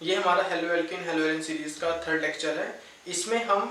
ये हमारा halo alkane halo alkane series का थर्ड लेक्चर है। इसमें हम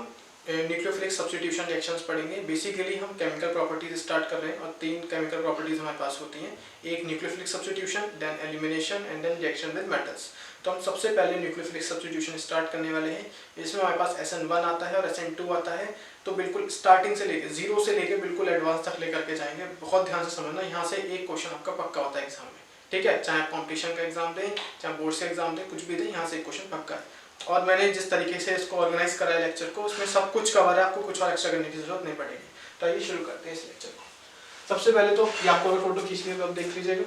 न्यूक्लियोफिलिक सब्स्टिट्यूशन रिएक्शंस पढ़ेंगे। बेसिकली हम केमिकल प्रॉपर्टीज स्टार्ट कर रहे हैं और 3 केमिकल प्रॉपर्टीज हमारे पास होती हैं। एक nucleophilic substitution, then elimination and then reaction with metals. तो हम सबसे पहले न्यूक्लियोफिलिक सब्स्टिट्यूशन स्टार्ट करने वाले हैं। इसमें हमारे पास SN1 आता है और SN2 आता है। तो बिल्कुल स्टार्टिंग से लेकर 0 से लेकर बिल्कुल एडवांस तक लेकर के जाएंगे। बहुत ध्यान से समझना, यहाँ से एक क्वेश्चन आपका पक्का होता है एग्जाम में, ठीक है। चाहे आप कॉम्पिटिशन का एग्जाम दें, चाहे बोर्ड से एग्जाम दें, कुछ भी दें, यहाँ से एक क्वेश्चन पक्का है। और मैंने जिस तरीके से इसको ऑर्गेनाइज करा है लेक्चर को, उसमें सब कुछ कवर है, आपको कुछ और एक्स्ट्रा करने की जरूरत नहीं पड़ेगी। तो आइए शुरू करते हैं इस लेक्चर को। सबसे पहले तो ये आपको अगर फोटो खींचनी है तो आप देख लीजिएगा,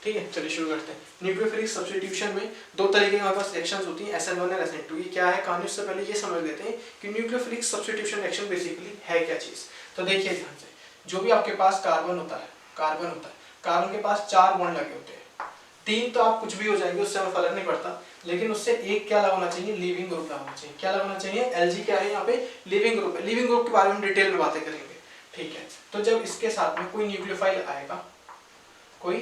ठीक है। चलिए शुरू करते हैं। न्यूक्लियोफिलिक सब्स्टिट्यूशन में 2 तरीके की हमारे पास रिएक्शंस होती हैं, SN1 और SN2। ये क्या है कहानी, उससे पहले ये समझ लेते हैं कि न्यूक्लियोफिलिक सब्स्टिट्यूशन रिएक्शन बेसिकली है क्या चीज। तो देखिए ध्यान से, जो भी आपके पास कार्बन होता है, कार्बन के पास 4 बॉन्ड लगे होते हैं। 3 तो आप कुछ भी हो जाएंगे, उससे हमें फर्क नहीं पड़ता, लेकिन उससे एक क्या लगाना चाहिए, लिविंग ग्रुप लगाना चाहिए। क्या लगाना चाहिए, Lg क्या है यहाँ पे, लिविंग ग्रुप है। लिविंग ग्रुप के बारे में डिटेल में बातें करेंगे, ठीक है। तो जब इसके साथ में कोई न्यूक्लियोफाइल आएगा, और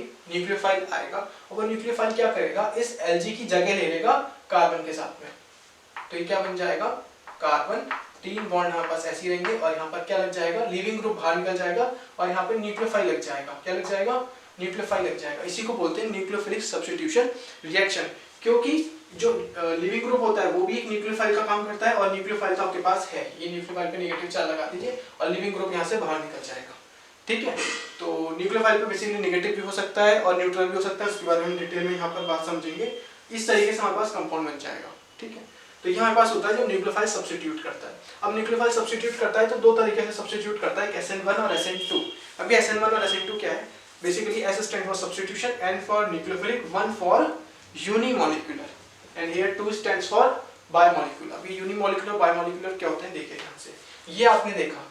वो न्यूक्लियोफाइल क्या करेगा, इस Lg की जगह ले लेगा कार्बन के साथ में। तो ये क्या बन जाएगा, कार्बन, 3 बॉन्ड हमारे पास ऐसे ही रहेंगे और यहाँ पर क्या लग जाएगा, लिविंग ग्रुप बाहर निकल जाएगा और यहाँ पे न्यूक्लियोफाइल लग जाएगा। क्या लग जाएगा, न्यूक्लियोफाइल लग जाएगा। इसी को बोलते हैं न्यूक्लियोफिलिक सब्स्टिट्यूशन रिएक्शन, क्योंकि जो लिविंग ग्रुप होता है वो भी एक न्यूक्लियोफाइल का काम करता है और न्यूक्लियोफाइल तो आपके पास है। ये न्यूक्लियोफाइल पे नेगेटिव चार्ज लगा दीजिए और लिविंग ग्रुप यहाँ से बाहर निकल जाएगा, ठीक है। तो न्यूक्लियोफाइल पे बेसिकली नेगेटिव भी हो सकता है और न्यूट्रल भी हो सकता है, उसके बारे में डिटेल में यहाँ पर बात समझेंगे। इस तरीके से हमारे पास कंपाउंड बन जाएगा, ठीक है। तो ये हमारे पास होता है जो न्यूक्लियोफाइल सब्स्टिट्यूट करता है। अब न्यूक्लियोफाइल सब्स्टिट्यूट करता है तो 2 तरीके से सब्स्टिट्यूट करता है, SN1 और SN2। अभी SN1 और SN2 क्या है, basically S stands for substitution, N for nucleophilic, 1 for unimolecular and here 2 stands for bimolecular। अभी unimolecular bimolecular क्या होते हैं देखिए ध्यान से। ये आपने देखा,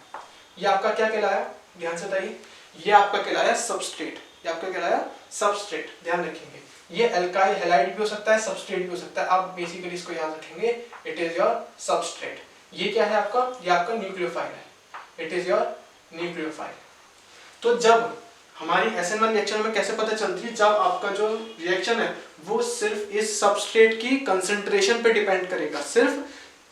ये आपका क्या कहलाया, ध्यान से बताइए, ये आपका कहलाया सबस्ट्रेट। ये आपका कहलाया सबस्ट्रेट, ध्यान रखेंगे। ये अल्काइल हैलाइड भी हो सकता है, सबस्ट्रेट भी हो सकता है। आप बेसिकली इसको याद रखेंगे, इट इज योर सबस्ट्रेट। ये क्या है आपका, ये आपका न्यूक्लियोफाइल है, इट इज योर न्यूक्लियोफाइल। तो जब हमारी SN1 रिएक्शन में कैसे पता चलती है, जब आपका जो रिएक्शन है वो सिर्फ इस सबस्ट्रेट की कंसंट्रेशन पे डिपेंड करेगा, सिर्फ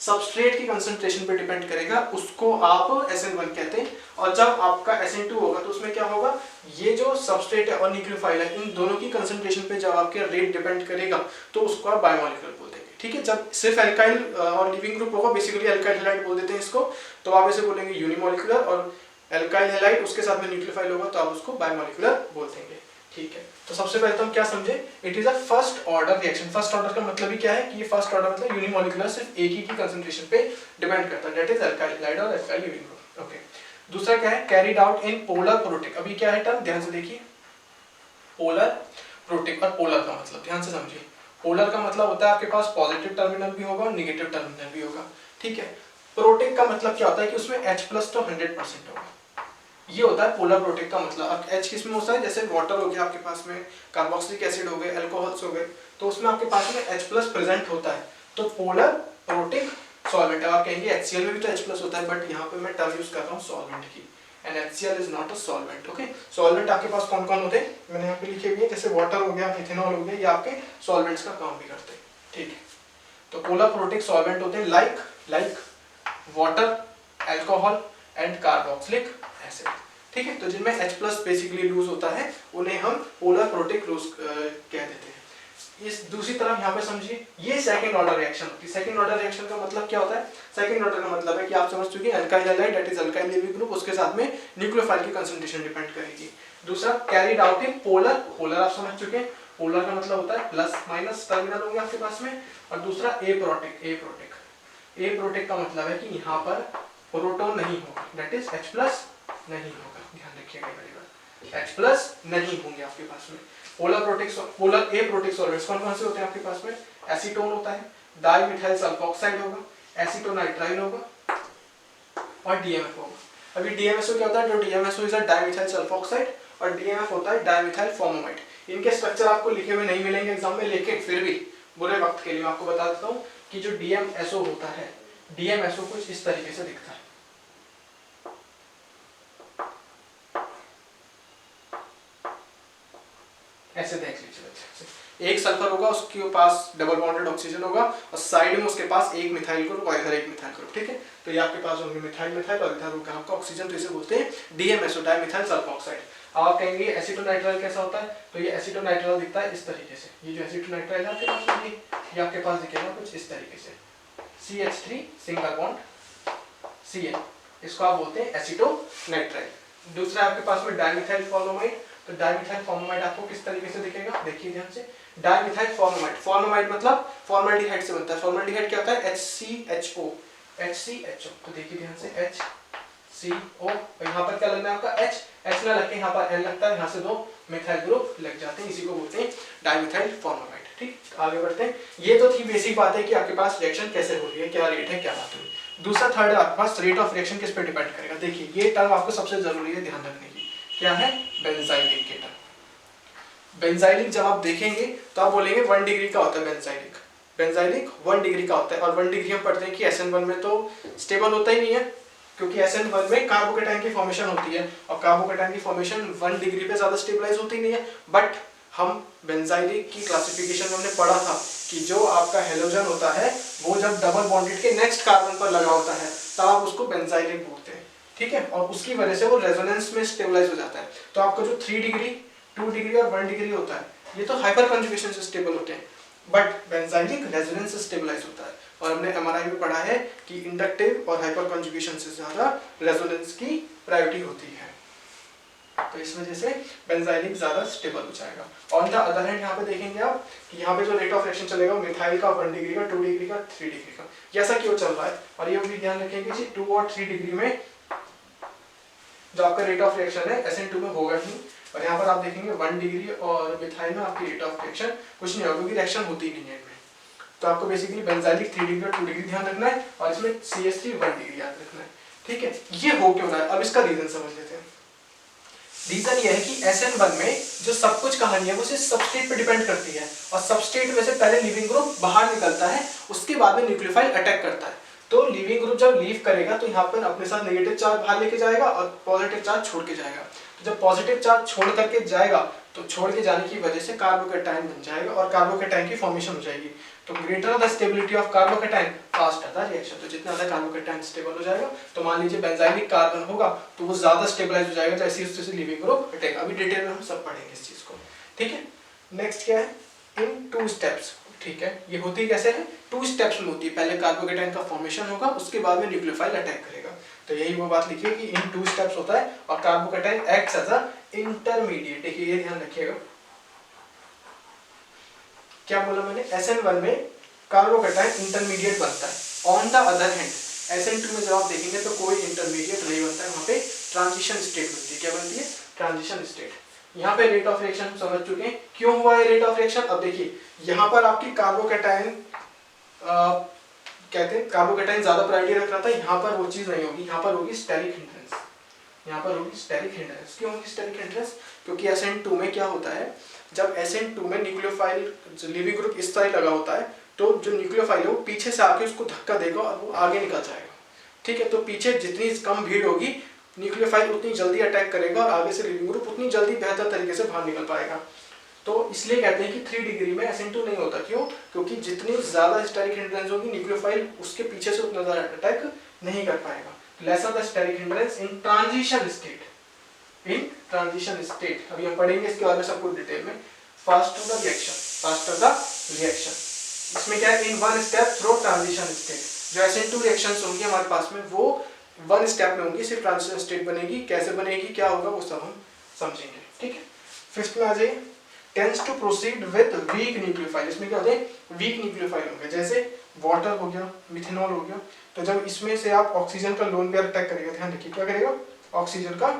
सबस्ट्रेट की कंसंट्रेशन पे डिपेंड करेगा, उसको आप SN1 कहते हैं। और जब आपका SN2 होगा तो उसमें क्या होगा, ये जो सबस्ट्रेट है और न्यूक्लियोफाइल है, इन दोनों की कंसंट्रेशन पे जब आपके रेट डिपेंड करेगा तो उसको आप बायोमोलिकुलर बोल देंगे, ठीक है। जब सिर्फ अल्काइल और लिविंग ग्रुप होगा, बेसिकली अल्काइल हैलाइड बोल देते हैं इसको, तो आप इसे बोलेंगे यूनिमोलिकुलर, और अल्काइल हैलाइड उसके साथ में न्यूक्लियोफाइल होगा तो आप उसको बायोमोलिकुलर बोल देंगे, ठीक है। तो सबसे पहले तो हम क्या समझे, it is a first order reaction. First order का मतलब ही क्या है कि ये फर्स्ट ऑर्डर मतलब यूनिमोलिकुलर, सिर्फ एक ही की कंसंट्रेशन पे डिपेंड करता है, दैट इज अल्काइल हैलाइड और अल्काइल लिविंग ग्रुप, ओके। दूसरा क्या है, carried out in polar protic. अभी क्या है टर्म, ध्यान से देखिए, पोलर प्रोटिक। और पोलर का मतलब ध्यान से समझिए, पोलर का मतलब होता है आपके पास पॉजिटिव टर्मिनल भी होगा और नेगेटिव टर्मिनल भी होगा, ठीक है। प्रोटिक का मतलब क्या होता है कि उसमें H+ तो 100% होगा, ये होता है पोलर प्रोटिक का मतलब। अब H किस में होता है, जैसे वाटर हो गया आपके पास में, कार्बोक्सिलिक एसिड हो गए, अल्कोहल्स हो गए, तो उसमें आपके पास में H+ प्रेजेंट होता है, तो पोलर प्रोटिक सॉल्वेंट। आप कहेंगे HCl में भी तो H+ होता है, बट यहाँ पे मैं टर्म यूज कर रहा हूँ सॉल्वेंट की, and HCl is not a solvent, okay. Solvent आपके पास कौन कौन होते हैं, मैंने यहाँ पे लिखे हुए हैं, जैसे वाटर हो गया, इथेनॉल हो गया, ये आपके सॉल्वेंट्स का काम भी करते हैं, ठीक है। तो पोलर प्रोटिक सॉल्वेंट होते हैं like water, alcohol and carboxylic acid, ठीक है। तो जिनमें H+ बेसिकली लूज होता है उन्हें हम पोलर प्रोटिक लूज कह देते हैं। इस दूसरी तरफ यहाँ पे समझिए, ये सेकंड ऑर्डर रिएक्शन होती है। सेकंड ऑर्डर रिएक्शन का मतलब क्या होता है, सेकंड ऑर्डर का मतलब है कि आप समझ चुके हैं alkyl halide, that is alkyl leaving group, उसके साथ में न्यूक्लियोफाइल की कंसंट्रेशन डिपेंड करेगी। दूसरा carried out in polar, polar आप समझ चुके हैं, पोलर का मतलब होता है प्लस माइनस टर्मिनल होंगे आपके पास में। और दूसरा ए प्रोटिक का मतलब है कि यहाँ पर प्रोटॉन नहीं होगा, दैट इज H+ नहीं होगा, ध्यान रखिएगा मेरी बात, H+ नहीं होंगे आपके पास में। पोलर ए प्रोटिक सॉल्वेंट्स कौन कौन से होते हैं आपके पास में, एसीटोन होता है, डाइमिथाइल सल्फोक्साइड होगा, एसीटोनाइट्राइल होगा और DMF होगा। अभी DMSO क्या होता है, जो DMSO is a dimethyl sulphoxide और DMF होता है डाइमिथाइल फॉर्मामाइड। इनके स्ट्रक्चर आपको लिखे हुए नहीं मिलेंगे एग्जाम में, लेकिन फिर भी बुरे वक्त के लिए मैं आपको बता देता हूँ कि जो DMSO होता है, DMSO कुछ इस तरीके से दिखता है, ऐसे देख लीजिए, एक सल्फर होगा, उसके पास डबल बॉन्डेड ऑक्सीजन होगा और साइड में उसके पास एक मिथाइल ग्रुप और इधर एक मिथाइल ग्रुप, ठीक है। तो ये आपके पास होंगे मिथाइल मिथाइल और इधर होगा आपका ऑक्सीजन, तो इसे बोलते हैं DMSO, डाइमिथाइल सल्फोक्साइड। आप कहेंगे एसीटोनाइट्राइल कैसा होता है, तो ये एसीटोनाइट्राइल दिखता है इस तरीके से। ये जो एसीटोनाइट्राइल है आपके पास होगी, ये आपके पास दिखेगा कुछ इस तरीके से, CH3 सिंगल बॉन्ड Cl, इसको आप बोलते हैं एसीटोनाइट्राइल। दूसरा आपके पास में डाइमिथाइल फॉर्मामाइड, तो डाइमिथाइल फॉर्मामाइड आपको किस तरीके से दिखेगा, देखिए ध्यान से। डाइमिथाइल फॉर्मामाइड, फॉर्मामाइड मतलब फॉर्मल्डिहाइड से बनता है। फॉर्मल्डिहाइड क्या होता है, HCHO, तो देखिए ध्यान से HCO, और यहाँ पर क्या लगना है आपका H ना लग के यहाँ पर N लगता है, यहाँ से दो मिथाइल ग्रुप लग जाते हैं, इसी को बोलते हैं डाइमिथाइल फॉर्मामाइड, ठीक। आगे बढ़ते हैं। ये तो थी बेसिक बात है कि आपके पास रिएक्शन कैसे हो रही है, क्या रेट है, क्या बात है। दूसरा थर्ड है आपके पास रेट ऑफ रिएक्शन किस पे डिपेंड करेगा। देखिए ये टर्म आपको सबसे जरूरी है ध्यान रखने की, क्या है, बेंजाइलिक के टर्म। बेंजाइलिक जब आप देखेंगे तो आप बोलेंगे 1 डिग्री का होता है बेंजाइलिक, बेंजाइलिक 1 डिग्री का होता है। और 1 डिग्री हम पढ़ते हैं कि SN1 में तो स्टेबल होता ही नहीं है, क्योंकि SN1 में कार्बोकेटाइन की फॉर्मेशन होती है और कार्बोकेटाइन की फॉर्मेशन 1 डिग्री पे ज्यादा स्टेबलाइज होती नहीं है। बट हम बेंजाइलिक की क्लासिफिकेशन में हमने पढ़ा था कि जो आपका हेलोजन होता है वो जब डबल बॉन्डेड के नेक्स्ट कार्बन पर लगा होता है तब आप उसको बेंजाइलिक बोलते हैं, ठीक है। और उसकी वजह से वो रेजोनेंस में स्टेबलाइज हो जाता है। तो आपका जो 3 डिग्री 2 डिग्री और 1 डिग्री होता है ये तो हाइपर कंजुगेशन से स्टेबल होते हैं, बट बेंजाइलिक रेजोनेंस से स्टेबलाइज होता है। और हमने MRI में पढ़ा है कि इंडक्टिव और हाइपर कंजुगेशन से ज्यादा रेजोनेंस की प्रायोरिटी होती है, तो इस वजह से बेंजाइलिक ज्यादा स्टेबल हो जाएगा। ऑन द अदर हैंड यहाँ पे देखेंगे आप कि यहाँ पे जो रेट ऑफ रिएक्शन चलेगा मिथाइल का 1 डिग्री का, 2 डिग्री का, 3 डिग्री का, ये ऐसा क्यों चल रहा है। और ये भी ध्यान रखेंगे कि 2 और 3 डिग्री में जो आपका रेट ऑफ रिएक्शन है SN2 में होगा ही। और यहाँ पर आप देखेंगे 1 डिग्री और मिथाइल में आपकी रेट ऑफ रिएक्शन कुछ नहीं होगा, क्योंकि रिएक्शन होती ही नहीं है इनमें। तो आपको बेसिकली बेंजाइलिक 3 डिग्री और 2 डिग्री ध्यान रखना है और इसमें CH3 1 डिग्री याद रखना है, ठीक है। ये हो क्यों रहा है, अब इसका रीजन समझ लेते हैं। रीजन ये है कि SN1 में जो सब कुछ कहानी है वो सिर्फ सबस्ट्रेट पे डिपेंड करती है, और सबस्ट्रेट में से पहले लिविंग ग्रुप बाहर निकलता है, उसके बाद में न्यूक्लियोफाइल अटैक करता है। तो लिविंग ग्रुप जब लीव करेगा तो यहाँ पर अपने साथ नेगेटिव चार्ज बाहर लेके जाएगा और पॉजिटिव चार्ज छोड़ के जाएगा। तो जब पॉजिटिव चार्ज छोड़ करके जाएगा तो छोड़ के जाने की वजह से कार्बोकेटाइन बन जाएगा और कार्बोकेटाइन की फॉर्मेशन हो जाएगी। तो greater the stability of carbocation faster the reaction, तो जितना ज्यादा कार्बोकेटाइन स्टेबल हो जाएगा, तो मान लीजिए बेंजाइलिक कार्बन होगा तो वो ज्यादा स्टेबलाइज हो जाएगा, जैसे उससे लिविंग ग्रुप अटैक। अभी डिटेल में हम सब पढ़ेंगे इस चीज को, ठीक है। नेक्स्ट क्या है, इन 2 स्टेप्स, ठीक है। ये होती कैसे है, 2 स्टेप्स में होती है। पहले कार्बोकेटाइन का फॉर्मेशन होगा, उसके बाद में न्यूक्लियोफाइल अटैक करेगा। तो यही वो बात लिखिए कि इन 2 स्टेप्स होता है और carbocation acts as a intermediate. देखिए ये ध्यान रखिएगा, क्या बोला मैंने, SN1 में कार्बोकेटाइन इंटरमीडिएट बनता है। On the other hand SN2 में जब आप देखेंगे तो कोई इंटरमीडिएट नहीं बनता है, वहां पे ट्रांजिशन स्टेट बनती है। क्या बनती है, ट्रांजिशन स्टेट। यहाँ पे रेट ऑफ रिएक्शन समझ चुके हैं क्यों हुआ है रेट ऑफ रिएक्शन। अब देखिए यहाँ पर आपकी कार्बोकेटाइन कहते हैं कार्बोकेटाइन ज्यादा प्रायोरिटी रख रहा था, यहाँ पर वो चीज नहीं होगी, यहाँ पर होगी स्टेरिक हिंड्रेंस। यहाँ पर होगी स्टेरिक हिंड्रेंस। क्यों होगी स्टेरिक हिंड्रेंस, क्योंकि SN2 में क्या होता है, जब SN2 में न्यूक्लियोफाइल लिविंग ग्रुप इस तरह लगा होता है तो जो न्यूक्लियोफाइल है वो पीछे से आके उसको धक्का देगा और वो आगे निकल जाएगा, ठीक है। तो पीछे जितनी कम भीड़ होगी न्यूक्लियोफाइल उतनी जल्दी अटैक करेगा और आगे से लिविंग ग्रुप उतनी जल्दी बेहतर तरीके से बाहर निकल पाएगा। तो इसलिए कहते हैं कि 3 डिग्री में SN2 नहीं होता। क्यों, क्योंकि जितनी ज्यादा स्टेरिक हिंड्रेंस होगी न्यूक्लियोफाइल उसके पीछे से उतना ज्यादा अटैक नहीं कर पाएगा। Lesser the steric hindrance in transition state, in transition state. अभी हम पढ़ेंगे इसके बारे में सब कुछ डिटेल में। Faster the reaction, faster the reaction, इसमें क्या है, इन 1 स्टेप थ्रू ट्रांजिशन स्टेट। जो SN2 रिएक्शंस होंगी हमारे पास में वो 1 स्टेप में होंगी, सिर्फ ट्रांजिशन स्टेट बनेगी। कैसे बनेगी, क्या होगा, वो सब हम समझेंगे, ठीक है। 5th में आ जाइए, tends to proceed with weak nucleophile. इसमें क्या होते हैं, वीक न्यूक्लियोफाइल होंगे, जैसे वाटर हो गया, मिथेनॉल हो गया। तो जब इसमें से आप ऑक्सीजन का लोन पेयर अटैक करेगा, ध्यान रखिए क्या करेगा, ऑक्सीजन का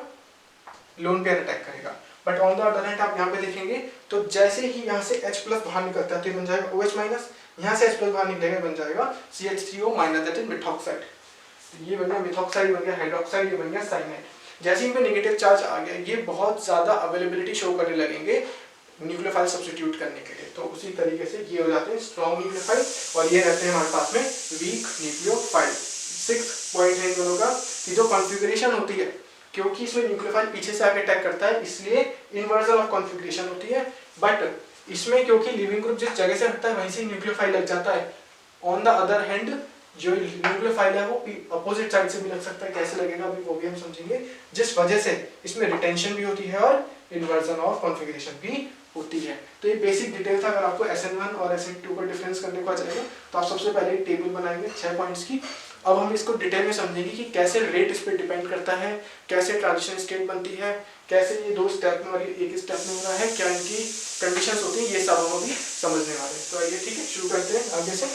लोन पेयर अटैक करेगा। But on the other hand आप यहाँ पे देखेंगे तो जैसे ही यहाँ से H प्लस बाहर निकलता है तो बन जाएगा OH माइनस, यहाँ से H प्लस बाहर निकलेगा बन जाएगा CH3O minus, that is methoxide. ये बन गया मिथॉक्साइड, बन गया हाइड्रोक्साइड, ये बन गया साइनाइड। जैसे ही इनपे नेगेटिव चार्ज आ गया ये बहुत ज्यादा अवेलेबिलिटी शो करने लगेंगे न्यूक्लियोफाइल सब्स्टिट्यूट करने के लिए। तो उसी तरीके से ये हो जाते हैं स्ट्रॉन्ग न्यूक्लियोफाइल और ये रहते हैं हमारे पास में वीक न्यूक्लियोफाइल। 6th पॉइंट है इन दोनों का कि जो कॉन्फ़िगरेशन होती है, क्योंकि इसमें न्यूक्लियोफाइल पीछे से आके अटैक करता है इसलिए इन्वर्जन ऑफ कॉन्फ़िगरेशन होती है। बट इसमें क्योंकि लिविंग ग्रुप जिस जगह से हटता है वहीं से न्यूक्लियोफाइल लग जाता है। ऑन द अदर हैंड जो न्यूक्लियोफाइल है वो अपोजिट साइड से भी लग सकता है। कैसे लगेगा अभी वो भी हम समझेंगे, जिस वजह से इसमें रिटेंशन भी होती है और इन्वर्जन ऑफ कॉन्फ़िगरेशन भी होती है। तो ये बेसिक डिटेल था। अगर आपको SN1 और SN2 का डिफरेंस करने को आ जाएगा तो आप सबसे पहले एक टेबल बनाएंगे 6 पॉइंट्स की। अब हम इसको डिटेल में समझेंगे कि कैसे रेट इस पर डिपेंड करता है, कैसे ट्रांजिशन स्टेट बनती है, कैसे ये 2 स्टेप में और एक स्टेप में हो रहा है, क्या इनकी कंडीशंस होती है, ये सब हम अभी समझने वाले हैं। तो आइए ठीक है शुरू करते हैं आगे से।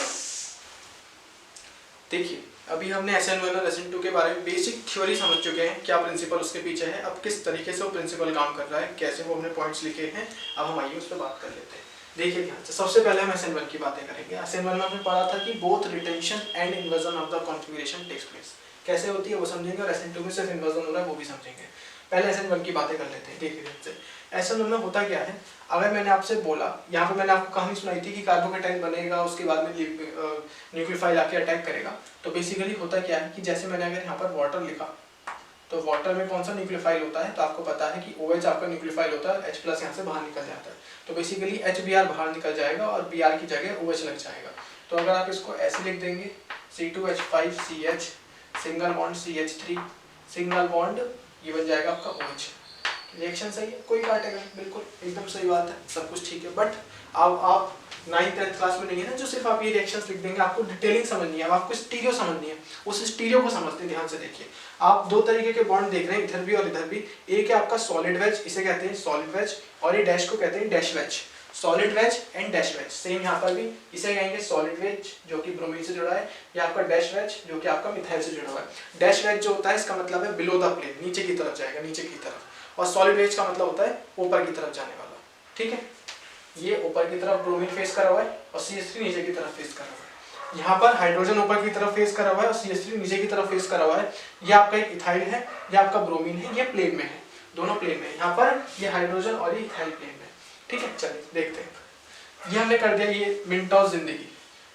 देखिए अभी हमने SN1 और SN2 के बारे में बेसिक थ्योरी समझ चुके हैं, क्या प्रिंसिपल उसके पीछे है, अब किस तरीके से वो प्रिंसिपल काम कर रहा है, कैसे वो हमने पॉइंट्स लिखे हैं। अब हम आइए उस पर बात कर लेते हैं। देखिए ध्यान से, सबसे पहले हम SN1 की बातें करेंगे। SN1 में हमने पढ़ा था कि both retention and inversion of the configuration takes place, कैसे होती है वो समझेंगे, और SN2 में सिर्फ इन्वर्जन हो रहा है वो भी समझेंगे। पहले SN1 की बातें कर लेते हैं। देखिए ध्यान से, SN1 में होता क्या है, अगर मैंने आपसे बोला, यहाँ पे मैंने आपको कहानी सुनाई थी कि कार्बोकेटाइन बनेगा, उसके बाद में न्यूक्लियोफाइल आके अटैक करेगा। तो बेसिकली होता क्या है कि जैसे मैंने अगर यहाँ पर वाटर लिखा तो वाटर में कौन सा न्यूक्लियोफाइल होता है, तो आपको पता है कि OH आपका न्यूक्लियोफाइल होता है, H+ यहाँ से बाहर निकल जाता है। तो बेसिकली HBr बाहर निकल जाएगा और Br की जगह OH लग जाएगा। तो अगर आप इसको ऐसे लिख देंगे C2H5CH single bond CH3 single bond, ये बन जाएगा आपका OH। रिएक्शन सही है, कोई काटेगा, बिल्कुल एकदम सही बात है, सब कुछ ठीक है। बट अब आप 9th-10th क्लास में नहीं है ना जो सिर्फ आप ये रिएक्शंस लिख देंगे, आपको डिटेलिंग समझनी है, अब आपको स्टीरियो समझनी है। उस स्टीरियो को समझते हैं, ध्यान से देखिए। आप 2 तरीके के बॉन्ड देख रहे हैं, इधर भी और इधर भी। एक है आपका सॉलिड वेज, इसे कहते हैं सॉलिड वेज, और ये डैश को कहते हैं dash wedge. Solid wedge and dash wedge same यहाँ पर भी, इसे कहेंगे सॉलिड वेज जो कि ब्रोमीन से जुड़ा है, या आपका डैश वेज जो कि आपका मिथाइल से जुड़ा हुआ है। डैश वेज जो होता है इसका मतलब है बिलो द प्लेन, नीचे की तरफ जाएगा, नीचे की तरफ। और सॉलिड वेज का मतलब होता है ऊपर की तरफ जाने वाला। ठीक है, ये ऊपर की तरफ ब्रोमीन फेस करा हुआ है और CH3 नीचे की तरफ फेस करा हुआ है। यहाँ पर हाइड्रोजन ऊपर की तरफ फेस करा हुआ है और CH3 नीचे की तरफ फेस करा हुआ है। ये आपका एक इथाइल है, ये आपका ब्रोमीन है, ये प्लेन में है, दोनों प्लेन में। यहाँ पर ये हाइड्रोजन और ये इथाइल प्लेन में। ठीक है, चलिए देखते हैं। ये हमने कर दिया, ये मिनट ऑफ जिंदगी।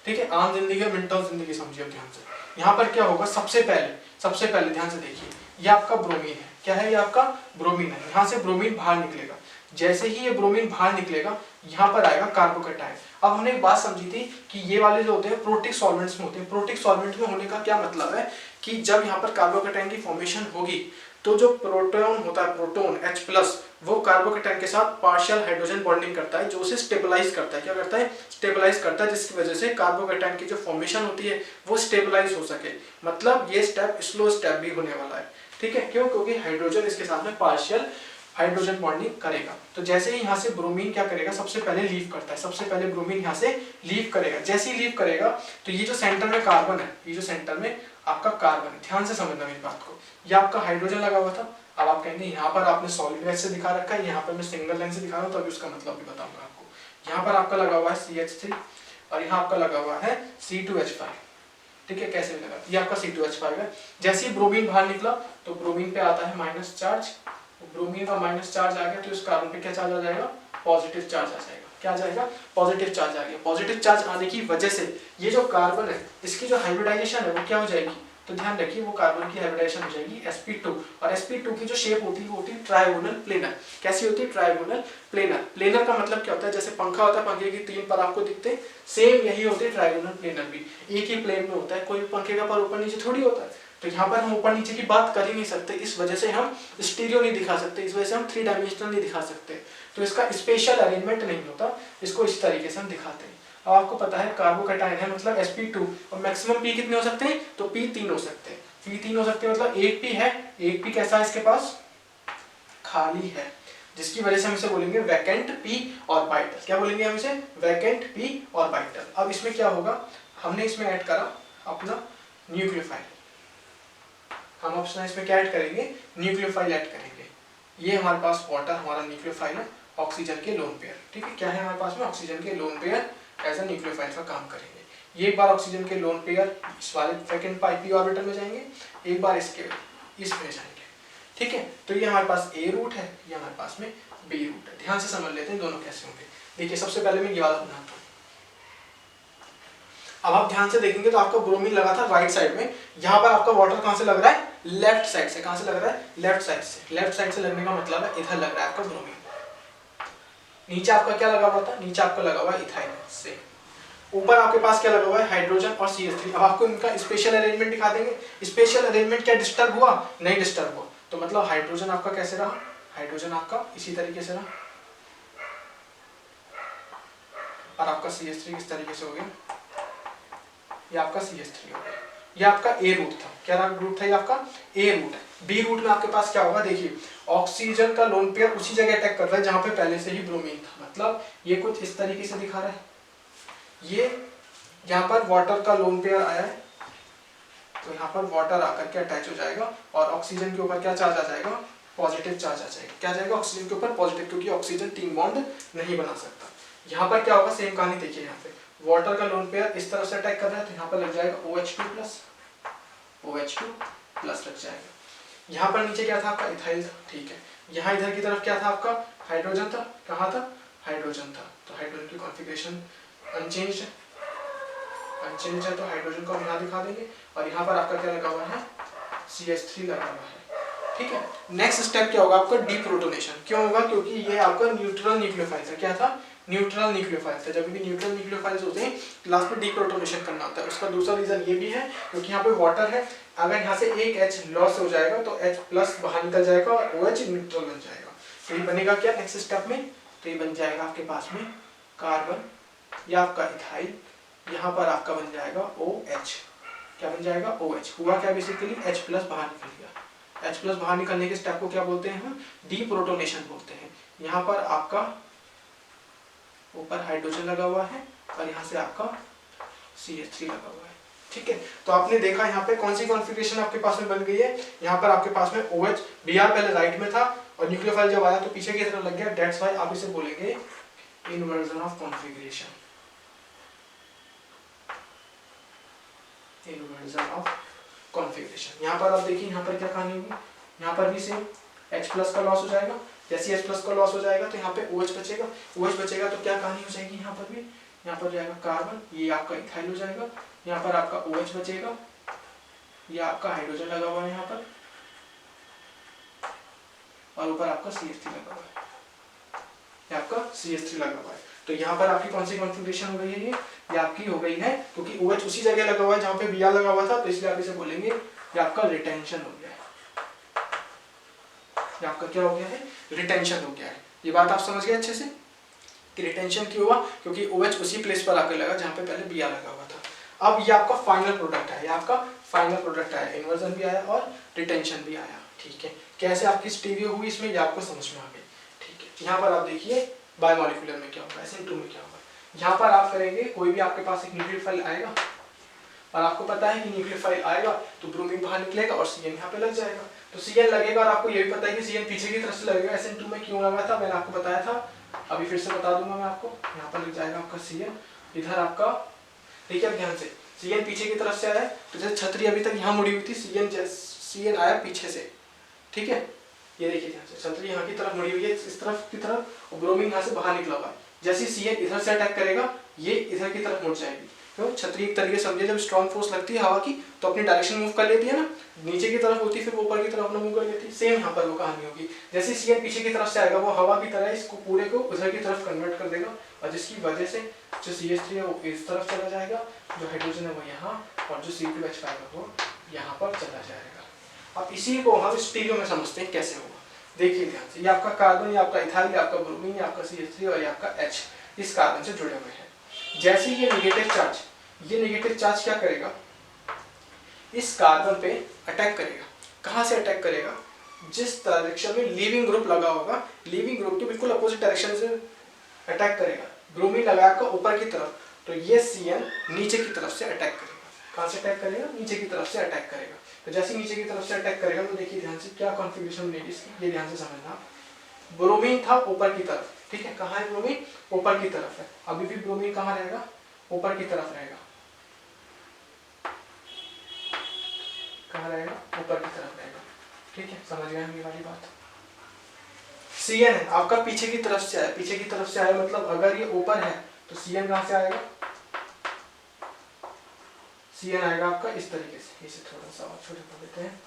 ठीक है, आम जिंदगी और मिनट ऑफ जिंदगी समझिए ध्यान से। यहाँ पर क्या होगा, सबसे पहले ध्यान से देखिए, ये आपका ब्रोमीन है। क्या है, ये आपका ब्रोमीन है। यहाँ से ब्रोमीन बाहर निकलेगा, जैसे ही ये ब्रोमीन बाहर निकलेगा यहाँ पर आएगा कार्बोकेटाइन। अब हमने एक बात समझी थी कि ये वाले जो होते हैं प्रोटिक सॉल्वेंट्स में होते हैं। प्रोटिक सॉल्वेंट में होने का क्या मतलब है कि जब यहाँ पर कार्बोकेटाइन की फॉर्मेशन होगी तो जो प्रोटॉन होता है, प्रोटॉन H+, वो कार्बोकेटाइन के साथ पार्शियल हाइड्रोजन बॉन्डिंग करता है, जो उसे स्टेबलाइज करता है। क्या करता है, स्टेबलाइज करता है, जिसकी वजह से कार्बोकेटाइन की जो फॉर्मेशन होती है वो स्टेबलाइज हो सके। मतलब ये स्टेप स्लो स्टेप भी होने वाला है। ठीक है, क्यों, क्योंकि हाइड्रोजन इसके साथ में पार्शियल हाइड्रोजन बॉन्डिंग करेगा। तो जैसे ही यहाँ से ब्रोमीन क्या करेगा, सबसे पहले लीव करता है, सबसे पहले ब्रोमीन यहाँ से लीव करेगा। जैसे ही लीव करेगा तो ये जो सेंटर में कार्बन है, ये जो सेंटर में आपका कार्बन है, ध्यान से समझना मेरी बात को, ये आपका हाइड्रोजन लगा हुआ था। अब आप कहेंगे यहाँ पर आपने सॉलिड वेज से दिखा रखा है, यहाँ पर मैं सिंगल लाइन से दिखा रहा हूँ, तो अभी उसका मतलब भी बताऊंगा आपको। यहाँ पर आपका लगा हुआ है CH3 और यहाँ आपका लगा हुआ है C2H5। ठीक है, कैसे लगा, ये आपका C2H5 है। जैसे ही ब्रोमीन बाहर निकला तो ब्रोमीन पे आता है माइनस चार्ज, ब्रोमीन का माइनस चार्ज आ गया तो इस कार्बन पे क्या चार्ज आ जाएगा, पॉजिटिव चार्ज आ जाएगा। क्या आ जाएगा, पॉजिटिव चार्ज आ गया। पॉजिटिव चार्ज आने की वजह से ये जो कार्बन है इसकी जो हाइब्रिडाइजेशन है वो क्या हो जाएगी, तो ध्यान रखिए वो कार्बन की हाइब्रिडाइजेशन हो जाएगी sp2। और sp2 की जो शेप होती है वो होती है ट्रायगोनल प्लेनर। कैसी होती है, ट्रायगोनल प्लेनर। प्लेनर का मतलब क्या होता है, जैसे पंखा होता है, पंखे की 3 पर आपको दिखते हैं, सेम यही होते हैं ट्रायगोनल प्लेनर भी। एक ही प्लेन में होता है, कोई पंखे का पर ऊपर नीचे थोड़ी होता है। तो यहाँ पर हम ऊपर नीचे की बात कर ही नहीं सकते, इस वजह से हम स्टीरियो नहीं दिखा सकते, इस वजह से हम 3 डायमेंशनल नहीं दिखा सकते। तो इसका स्पेशल अरेंजमेंट नहीं होता, इसको इस तरीके से हम दिखाते हैं। अब आपको पता है कार्बोकेटाइन है मतलब sp2, और मैक्सिमम p कितने हो सकते हैं, तो p 3 हो सकते हैं। p 3 हो सकते हैं मतलब एक p है, एक p कैसा है इसके पास, खाली है, जिसकी वजह से हम इसे बोलेंगे वैकेंट p ऑर्बिटल। क्या बोलेंगे हम इसे, वैकेंट p ऑर्बिटल। अब इसमें क्या होगा, हमने इसमें ऐड करा अपना न्यूक्लियोफाइल। हम अपना इसमें क्या ऐड करेंगे, न्यूक्लियोफाइल ऐड करेंगे। ये हमारे पास वाटर हमारा न्यूक्लियोफाइल है, ऑक्सीजन के लोन पेयर। ठीक है, क्या है हमारे पास में, ऑक्सीजन के lone pair as a nucleophile का काम करेंगे। ये एक बार ऑक्सीजन के लोन पेयर इस वाले सेकंड p ऑर्बिटल में जाएंगे, एक बार इसके इसमें जाएंगे। ठीक है, तो ये हमारे पास A रूट है, ये हमारे पास में B रूट है। ध्यान से समझ लेते हैं दोनों कैसे होंगे। देखिए सबसे पहले मैं ये वाला बनाता हूँ। अब आप ध्यान से देखेंगे तो आपका ब्रोमीन लगा था राइट साइड में, यहाँ पर आपका वाटर कहाँ से लग रहा है, लेफ्ट साइड से। कहाँ से लग रहा है, लेफ्ट साइड से। लेफ्ट साइड से लगने का मतलब है इधर लग रहा है आपका ब्रोमीन। नीचे आपका क्या लगा हुआ था, नीचे आपका लगा हुआ है इथाइल से, ऊपर आपके पास क्या लगा हुआ है हाइड्रोजन और CH3। अब आपको इनका स्पेशल अरेंजमेंट दिखा देंगे। स्पेशल अरेंजमेंट क्या डिस्टर्ब हुआ, नहीं डिस्टर्ब हुआ, तो मतलब हाइड्रोजन आपका कैसे रहा, हाइड्रोजन आपका इसी तरीके से रहा और आपका CH3 किस तरीके से हो गया, ये आपका CH3 हो गया। ये आपका ए रूट था, क्या रूट था, ये आपका ए रूट है। बी रूट में आपके पास क्या होगा, देखिए ऑक्सीजन का लोन पेयर उसी जगह अटैक कर रहा है जहां पे पहले से ही ब्रोमीन था, मतलब ये कुछ इस तरीके से दिखा रहा है। ये यहाँ पर वाटर का लोन पेयर आया है, तो यहाँ पर वाटर आकर के अटैच हो जाएगा और ऑक्सीजन के ऊपर क्या चार्ज आ जाएगा, पॉजिटिव चार्ज आ जाएगा। क्या जाएगा ऑक्सीजन के ऊपर, पॉजिटिव, क्योंकि ऑक्सीजन 3 बॉन्ड नहीं बना सकता। यहाँ पर क्या होगा, सेम कहानी देखिए, यहाँ पे वाटर का लोन पेयर इस तरफ से अटैक कर रहा है, तो यहाँ पर लग जाएगा OH2+ लग जाएगा। यहाँ पर नीचे क्या था आपका इथाइल था, ठीक है। यहाँ इधर की तरफ क्या था आपका हाइड्रोजन था, कहाँ था, हाइड्रोजन था, तो हाइड्रोजन की कॉन्फ़िगरेशन अनचेंज्ड है, अनचेंज है, तो हाइड्रोजन को हम यहाँ दिखा देंगे और यहाँ पर आपका क्या लगा हुआ है, CH3 लगा हुआ है, ठीक है। नेक्स्ट स्टेप क्या होगा आपका, डीप्रोटोनेशन। क्यों होगा, क्योंकि ये आपका न्यूट्रल न्यूक्लियोफाइल था, क्या था, न्यूट्रल न्यूक्लियोफाइल था। जब भी न्यूट्रल न्यूक्लियोफाइल्स होते हैं लास्ट में डीप्रोटोनेशन करना होता है। उसका दूसरा रीजन ये भी है क्योंकि यहाँ पे वाटर है, अगर यहाँ से एक H लॉस हो जाएगा तो H+ बाहर निकल जाएगा और OH न्यूट्रल बन जाएगा। तो ये बनेगा क्या नेक्स्ट स्टेप में, तो ये बन जाएगा आपके पास में कार्बन या आपका इथाइल, यहाँ पर आपका बन जाएगा OH, क्या बन जाएगा OH। हुआ क्या बेसिकली, H+ बाहर निकल गया। H+ बाहर निकलने के स्टेप को क्या बोलते हैं हम, डीप्रोटोनेशन बोलते हैं। यहाँ पर आपका ऊपर हाइड्रोजन लगा हुआ है और यहाँ से आपका CH3 लगा हुआ है, ठीक है। तो आपने देखा यहाँ पे कौन सी कॉन्फ़िगरेशन आपके पास में बन गई है, यहाँ पर आपके पास में OH, Br पहले राइट में था और न्यूक्लियोफाइल जब आया तो पीछे की तरफ लग गया, दैट्स व्हाई आप इसे बोलेंगे inversion of configuration, inversion of configuration. यहाँ पर आप देखिए, यहाँ पर क्या कहानी होगी, यहाँ पर भी सेम H+ का लॉस हो जाएगा। जैसे H+ का लॉस हो जाएगा तो यहाँ पे OH बचेगा, OH बचेगा तो क्या कहानी हो जाएगी, यहाँ पर भी, यहाँ पर जाएगा कार्बन, ये आपका इथाइल हो जाएगा, यहाँ पर आपका OH बचेगा, ये आपका हाइड्रोजन लगा हुआ है यहाँ पर और ऊपर आपका CH3 लगा हुआ है, ये आपका CH3 लगा हुआ है। तो यहाँ पर आपकी कौन सी कॉन्फ़िगरेशन हो गई है, ये आपकी हो गई है, क्योंकि OH उसी जगह लगा हुआ है जहाँ पे Br लगा हुआ था, तो इसलिए आप इसे बोलेंगे ये आपका रिटेंशन हो गया है, ये आपका क्या हो गया है, रिटेंशन हो गया है। ये बात आप समझ गए अच्छे से कि रिटेंशन क्यों हुआ, क्योंकि OH उसी प्लेस पर आकर लगा जहाँ पे पहले Br लगा हुआ था। अब ये आपका फाइनल प्रोडक्ट है, ये आपका फाइनल प्रोडक्ट आया, इन्वर्जन भी आया और रिटेंशन भी आया, ठीक है। कैसे आपकी स्टीरियो हुई इसमें, ये आपको समझ में आ गई, ठीक है। यहाँ पर आप देखिए बायोमोलिकुलर में क्या होगा, SN2 में क्या होगा। यहाँ पर आप करेंगे, कोई भी आपके पास एक न्यूक्लियोफाइल आएगा और आपको पता है कि न्यूक्लियोफाइल आएगा तो ब्रोमीन बाहर निकलेगा और CN यहाँ पे लग जाएगा, तो CN लगेगा और आपको ये भी पता है कि CN पीछे की तरफ से लगेगा। SN2 में क्यों लगा था मैंने आपको बताया था, अभी फिर से बता दूंगा मैं आपको। यहाँ पर लग जाएगा आपका CN, इधर आपका देखिए आप ध्यान से, CN पीछे की तरफ से आया, तो जैसे छतरी अभी तक यहाँ मुड़ी हुई थी, CN आया पीछे से, ठीक है। ये देखिए ध्यान से, छतरी यहाँ की तरफ मुड़ी हुई है इस तरफ की तरफ और ब्रोमीन यहाँ से बाहर निकला हुआ है। जैसे CN इधर से अटैक करेगा ये इधर की तरफ मुड़ जाएगी, तो छतरी एक तरीके से समझिए, जब स्ट्रॉन्ग फोर्स लगती है हवा की तो अपनी डायरेक्शन मूव कर लेती है ना, नीचे की तरफ होती है फिर वो ऊपर की तरफ अपना मूव कर लेती है। सेम यहाँ पर वो कहानी होगी, जैसे CN पीछे की तरफ से आएगा वो हवा की तरह इसको पूरे को उधर की तरफ कन्वर्ट कर देगा और जिसकी वजह से जो CH3 है वो इस तरफ चला जाएगा, जो हाइड्रोजन है वो यहाँ और जो C2H5 है वो यहाँ पर चला जाएगा। अब इसी को हम स्टीरियो में समझते हैं कैसे होगा, देखिए ध्यान से, ये आपका कार्बन, ये आपका इथाइल, ये आपका ब्रोमीन, ये आपका CH3 और ये आपका H इस कार्बन से जुड़े हुए हैं। जैसे ये नेगेटिव चार्ज क्या करेगा, इस कार्बन पे अटैक करेगा। कहाँ से अटैक करेगा, जिस डायरेक्शन में लीविंग ग्रुप लगा होगा, लीविंग ग्रुप के बिल्कुल अपोजिट डायरेक्शन से अटैक करेगा। ब्रोमीन लगाया आपका ऊपर की तरफ, तो ये CN नीचे की तरफ से अटैक करेगा। कहाँ से अटैक करेगा, नीचे की तरफ से अटैक करेगा। तो जैसे नीचे की तरफ से अटैक करेगा तो देखिए ध्यान से क्या कॉन्फ़िगरेशन बनेगी इसकी, ये ध्यान से समझना। ब्रोमीन था ऊपर की तरफ, ठीक है, कहाँ है ब्रोमीन, ऊपर की तरफ है, अभी भी ब्रोमीन कहाँ रहेगा, ऊपर की तरफ रहेगा, कहाँ रहेगा, ऊपर की तरफ रहेगा, ठीक है, समझ गए हम ये वाली बात। CN है आपका पीछे की तरफ से आया, पीछे की तरफ से आया मतलब अगर ये ऊपर है तो CN कहाँ से आएगा, CN आएगा आपका इस तरीके से, इसे थोड़ा सा और छोटे कर देते हैं,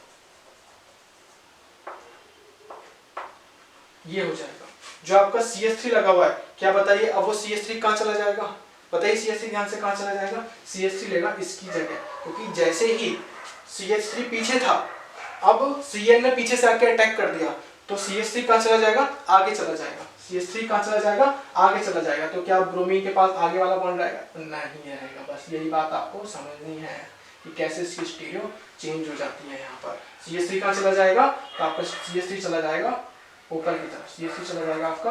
ये हो जाएगा, जो आपका CH3 लगा हुआ है, क्या बताइए अब वो CH3 कहाँ चला जाएगा, बताइए CH3 ध्यान से कहाँ चला जाएगा, CH3 लेगा इसकी जगह, क्योंकि जैसे ही CH3 पीछे था, अब Cl ने पीछे से आके अटैक कर दिया, तो CH3 कहाँ चला जाएगा, आगे चला जाएगा, CH3 कहाँ चला जाएगा, आगे चला जाएगा। तो क्या ब्रोमीन के पास आगे वाला बॉन्ड रहेगा, नहीं रहेगा। बस यही बात आपको समझनी है कि कैसे इसकी स्टीरियो चेंज हो जाती है। यहाँ पर CH3 कहाँ चला जाएगा, तो आपका CH3 चला जाएगा ऊपर की तरफ, CH3 चला जाएगा आपका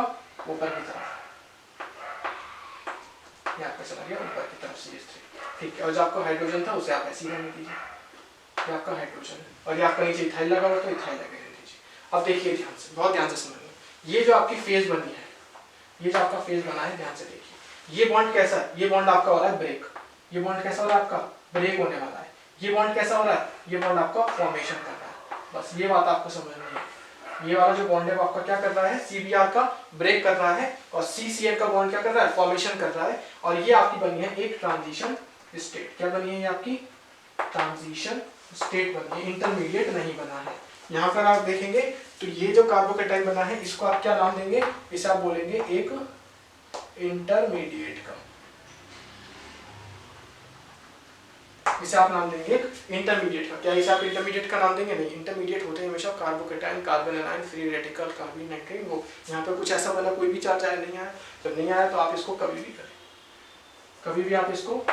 ऊपर की तरफ, ये आपका चला गया ऊपर की तरफ CH3, ठीक है। और जो आपका हाइड्रोजन था उसे आप ऐसे ही रहने दीजिए, ये आपका हाइड्रोजन है, और ये आपका नीचे इथाइल लगा हुआ तो इथाइल लगे रहने दीजिए। अब देखिए ध्यान से, बहुत ध्यान से समझना, ये जो आपकी फेज बनी है, ये जो आपका फेज बना है, ध्यान से देखिए, ये बॉन्ड कैसा है, ये बॉन्ड आपका हो रहा है ब्रेक, ये बॉन्ड कैसा हो रहा है आपका ब्रेक होने वाला है, ये बॉन्ड कैसा हो रहा है, ये बॉन्ड आपका फॉर्मेशन कर रहा है। बस ये बात आपको समझनी है, ये वाला जो बॉन्ड है वो आपका क्या कर रहा है, CBr का ब्रेक कर रहा है, और CCl का बॉन्ड क्या कर रहा है, फॉर्मेशन कर रहा है। और ये आपकी बनी है एक ट्रांजिशन स्टेट, क्या बनी है ये आपकी ट्रांजिशन स्टेट बनी है, इंटरमीडिएट नहीं बना है। यहाँ पर आप देखेंगे तो ये जो कार्बोकेटाइन बना है इसको आप क्या नाम देंगे, इसे आप बोलेंगे एक इंटरमीडिएट का, इसे आप नाम देंगे एक इंटरमीडिएट का। क्या इसे आप इंटरमीडिएट का नाम देंगे, नहीं, इंटरमीडिएट होते हैं हमेशा carbocation, carbon A9, free radical, carbon nitrate, वो यहाँ पे कुछ ऐसा बना कोई भी चार्ज आया नहीं आया, जब नहीं आया तो आप इसको कभी भी करें, कभी भी आप इसको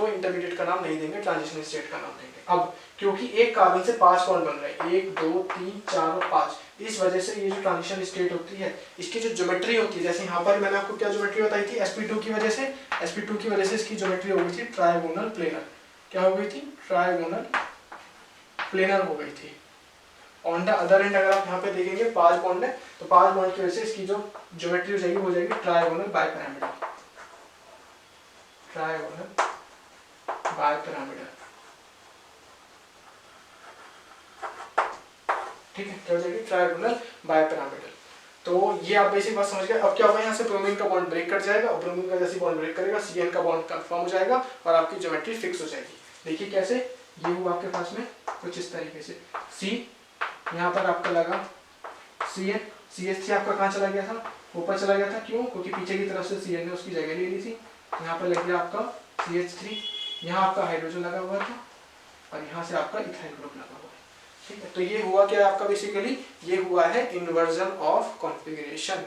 इंटरमीडिएट का नाम नहीं देंगे, ट्रांजिशन स्टेट का नाम देंगे। अब क्योंकि एक कार्बन से 5 बॉन्ड बन रहे हैं, 1 2 3 4 और 5, इस वजह से ये जो ट्रांजिशन स्टेट होती है इसकी जो ज्योमेट्री होती है, जैसे यहाँ पर मैंने आपको क्या ज्योमेट्री बताई थी, sp2 की वजह से इसकी ज्योमेट्री हो गई थी ट्रायगोनल प्लेनर। क्या हो गई थी, ट्रायगोनल प्लेनर हो गई थी। ऑन द अदर एंड अगर आप यहाँ पे देखेंगे 5 बॉन्ड है, तो 5 बॉन्ड की वजह से इसकी जो ज्योमेट्री हो जाएगी ट्रायगोनल बाइपिरामिडल, ट्रायगोनल बाइपिरामिडल, ठीक है, क्या हो जाएगी ट्रायगोनल बाइपिरामिडल। तो ये आप बेसिक बात समझ गए। अब क्या होगा, यहाँ से ब्रोमीन का बॉन्ड ब्रेक कर जाएगा, और ब्रोमीन का जैसे बॉन्ड ब्रेक करेगा Cn का बॉन्ड कंफर्म हो जाएगा और आपकी ज्योमेट्री फिक्स हो जाएगी। देखिए कैसे, ये हुआ आपके पास में कुछ इस तरीके से, C यहाँ पर आपका लगा Cn, CH3 आपका कहाँ चला गया था, ऊपर चला गया था, क्यों, क्योंकि पीछे की तरफ से Cn ने उसकी जगह ले ली थी। यहाँ पर लग गया आपका CH3, यहाँ आपका हाइड्रोजन लगा हुआ था, और यहाँ से आपका इथाइल ग्रुप लगा हुआ है, ठीक है। तो ये हुआ क्या आपका, बेसिकली ये हुआ है इन्वर्जन ऑफ कॉन्फ़िगरेशन,